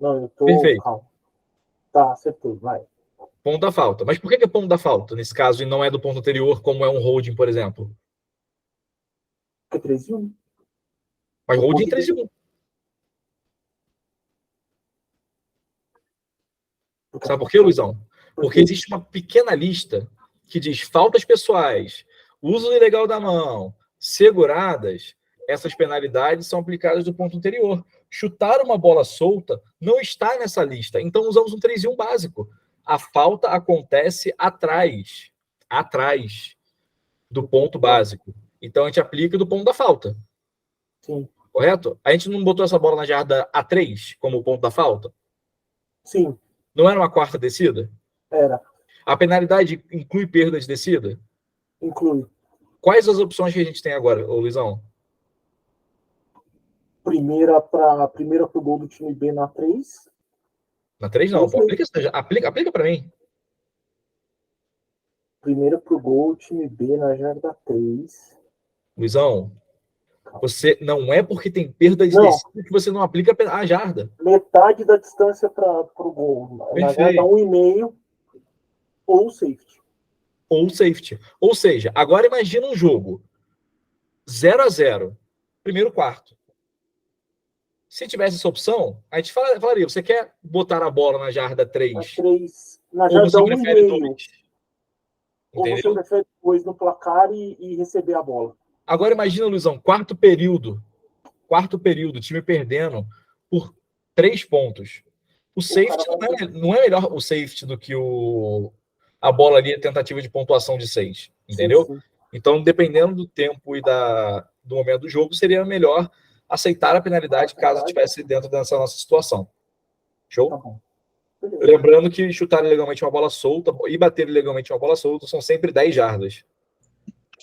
Não, eu tô... Perfeito. Calma. Tá, acertou, vai. Ponto da falta. Mas por que é ponto da falta, nesse caso, e não é do ponto anterior, como é um holding, por exemplo? É 3-1. Mas holding é 3-1. Sabe por quê, Luizão? Porque existe uma pequena lista que diz faltas pessoais, uso ilegal da mão, seguradas. Essas penalidades são aplicadas do ponto anterior. Chutar uma bola solta não está nessa lista. Então, usamos um 3-1 básico. A falta acontece atrás do ponto básico. Então, a gente aplica do ponto da falta. Sim. Correto? A gente não botou essa bola na jarda A3 como o ponto da falta? Sim. Não era uma quarta descida? Era. A penalidade inclui perda de descida? Inclui. Quais as opções que a gente tem agora, Luizão? Primeira pro gol do time B na 3. Na 3 não, pô, aplica para mim. Primeira pro gol, time B na jarda 3. Luizão, você não é porque tem perda de descida que você não aplica a jarda. Metade da distância pro gol. Perfeito. Na jarda 1,5 ou safety. Ou seja, agora imagina um jogo 0-0, primeiro quarto. Se tivesse essa opção, a gente falaria, você quer botar a bola na jarda 3? Na ou jarda você prefere 2? Ou você Entendeu? prefere 2 no placar e receber a bola. Agora imagina, Luizão, quarto período, time perdendo por 3 pontos. O safety não é melhor o safety do que a bola ali, a tentativa de pontuação de 6, entendeu? Sim. Então, dependendo do tempo e do momento do jogo, seria melhor aceitar a penalidade caso estivesse dentro dessa nossa situação. Show? Tá bom. Lembrando que chutar ilegalmente uma bola solta e bater ilegalmente uma bola solta são sempre 10 jardas.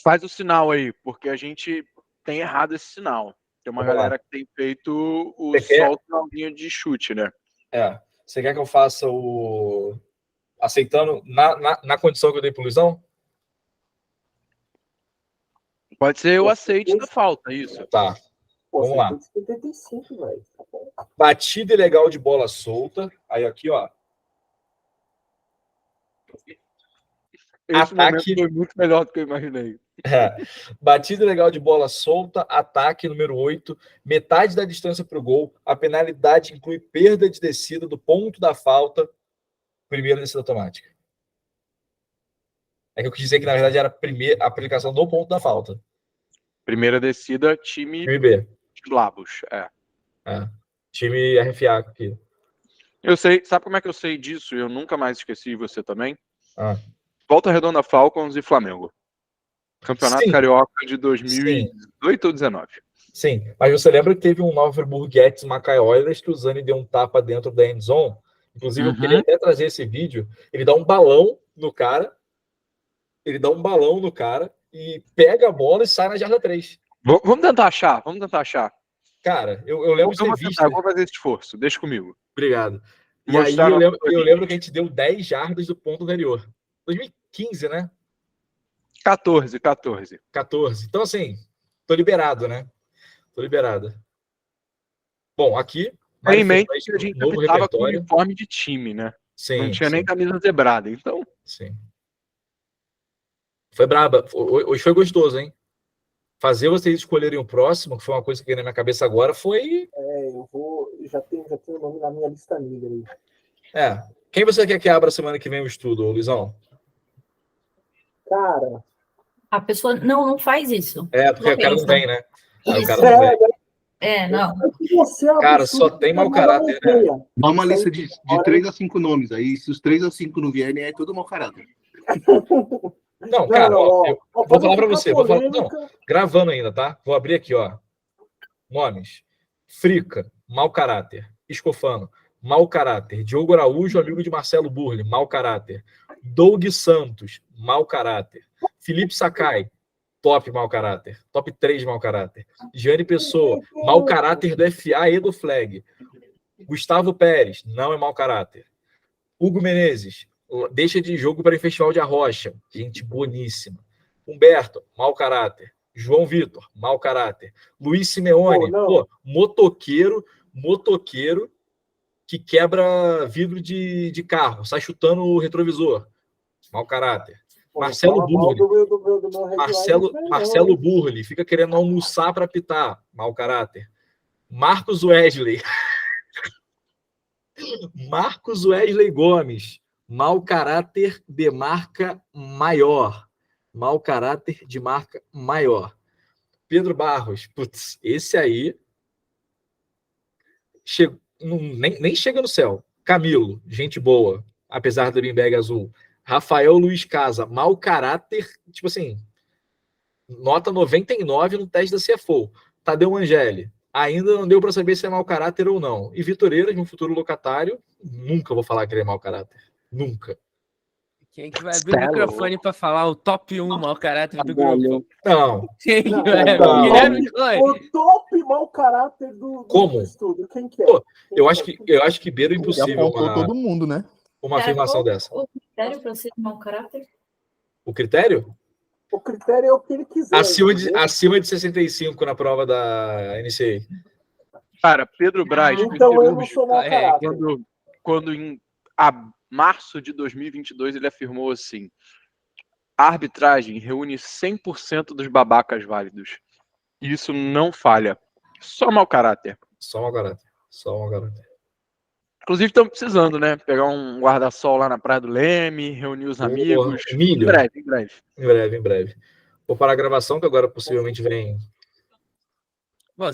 Faz o sinal aí, porque a gente tem errado esse sinal. Tem uma galera que tem feito o solto na linha de chute, né? Você quer que eu faça aceitando na condição que eu dei pro Luizão? Pode ser o aceite da falta, isso. Tá. Vamos lá. 75, velho. Batida ilegal de bola solta. Aí aqui, ó. Esse momento foi muito melhor do que eu imaginei. Batida ilegal de bola solta, ataque número 8, metade da distância para o gol. A penalidade inclui perda de descida do ponto da falta, primeira descida automática. É que eu quis dizer que, na verdade, era a aplicação do ponto da falta. Primeira descida, time B. Labos, Time RFA aqui. Eu sei, sabe como é que eu sei disso? Eu nunca mais esqueci, você também? Volta Redonda Falcons e Flamengo. Campeonato Carioca de 2018 ou 2019. Sim, mas você lembra que teve um Nova Friburgo Jets Macaé Oilers que o Zani deu um tapa dentro da endzone? Inclusive, eu queria até trazer esse vídeo. Ele dá um balão no cara. E pega a bola e sai na jarda 3. Vamos tentar achar. Cara, eu lembro de ter visto. Eu vou fazer esse esforço, deixa comigo. Obrigado. E aí eu lembro que a gente deu 10 jardas do ponto anterior. 2015, né? 14. Então, assim, tô liberado, né? Bom, aqui... Tem em mente que a gente estava com uniforme de time, né? Sim, não tinha nem camisa zebrada, então... Sim. Foi braba. Hoje foi gostoso, hein? Fazer vocês escolherem o próximo, que foi uma coisa que veio na minha cabeça agora, foi... Já tenho o nome na minha lista negra aí. Quem você quer que abra semana que vem o estudo, Luizão? Cara... A pessoa... Não faz isso. Porque o cara não vem, né? Isso. O cara não vem. Não. Cara, só tem mau caráter, né? Dá uma lista de 3 a 5 nomes. Aí, se os 3 a 5 não vierem, é tudo mau caráter. Não, cara, eu vou falar pra você. Gravando ainda, tá? Vou abrir aqui, ó. Nomes. Frica, mau caráter. Escofano, mau caráter. Diogo Araújo, amigo de Marcelo Burle, mau caráter. Doug Santos, mau caráter. Felipe Sakai, top mau caráter. Top 3 mau caráter. Giane Pessoa, mau caráter do FA e do Flag. Gustavo Pérez, não é mau caráter. Hugo Menezes, deixa de jogo para o Festival de Arrocha. Gente boníssima. Humberto, mau caráter. João Vitor, mau caráter. Luiz Simeone, motoqueiro que quebra vidro de carro, sai chutando o retrovisor. Mau caráter. Marcelo Burle. Marcelo Burle, fica querendo almoçar para pitar. Mau caráter. Marcos Wesley. Marcos Wesley Gomes. Mau caráter de marca maior. Mau caráter de marca maior. Pedro Barros. Putz, esse aí nem chega no céu. Camilo, gente boa, apesar do Limberg azul. Rafael Luiz Casa, mau caráter, tipo assim, nota 99 no teste da CFO. Tadeu Angeli, ainda não deu para saber se é mau caráter ou não. E Vitor Eiras, meu futuro locatário, nunca vou falar que ele é mau caráter. Nunca. Quem que vai abrir o microfone para falar o top 1 mau caráter do grupo? Não. Quem que vai abrir? O top mau caráter do estudo. Quem que é? Pô, eu acho que beira impossível. Todo mundo, né? Uma afirmação dessa. O critério para ser mau caráter? O critério? O critério é o que ele quiser. Acima de 65 na prova da NCAA. Cara, Pedro Braz. Então eu não sou mau caráter. Quando em março de 2022 ele afirmou assim: a arbitragem reúne 100% dos babacas válidos. E isso não falha. Só mau caráter. Só mau caráter. Só mau caráter. Inclusive, estamos precisando, né? Pegar um guarda-sol lá na Praia do Leme, reunir os amigos. Milho. Em breve, em breve. Em breve, em breve. Vou parar a gravação, que agora possivelmente vem... Bom,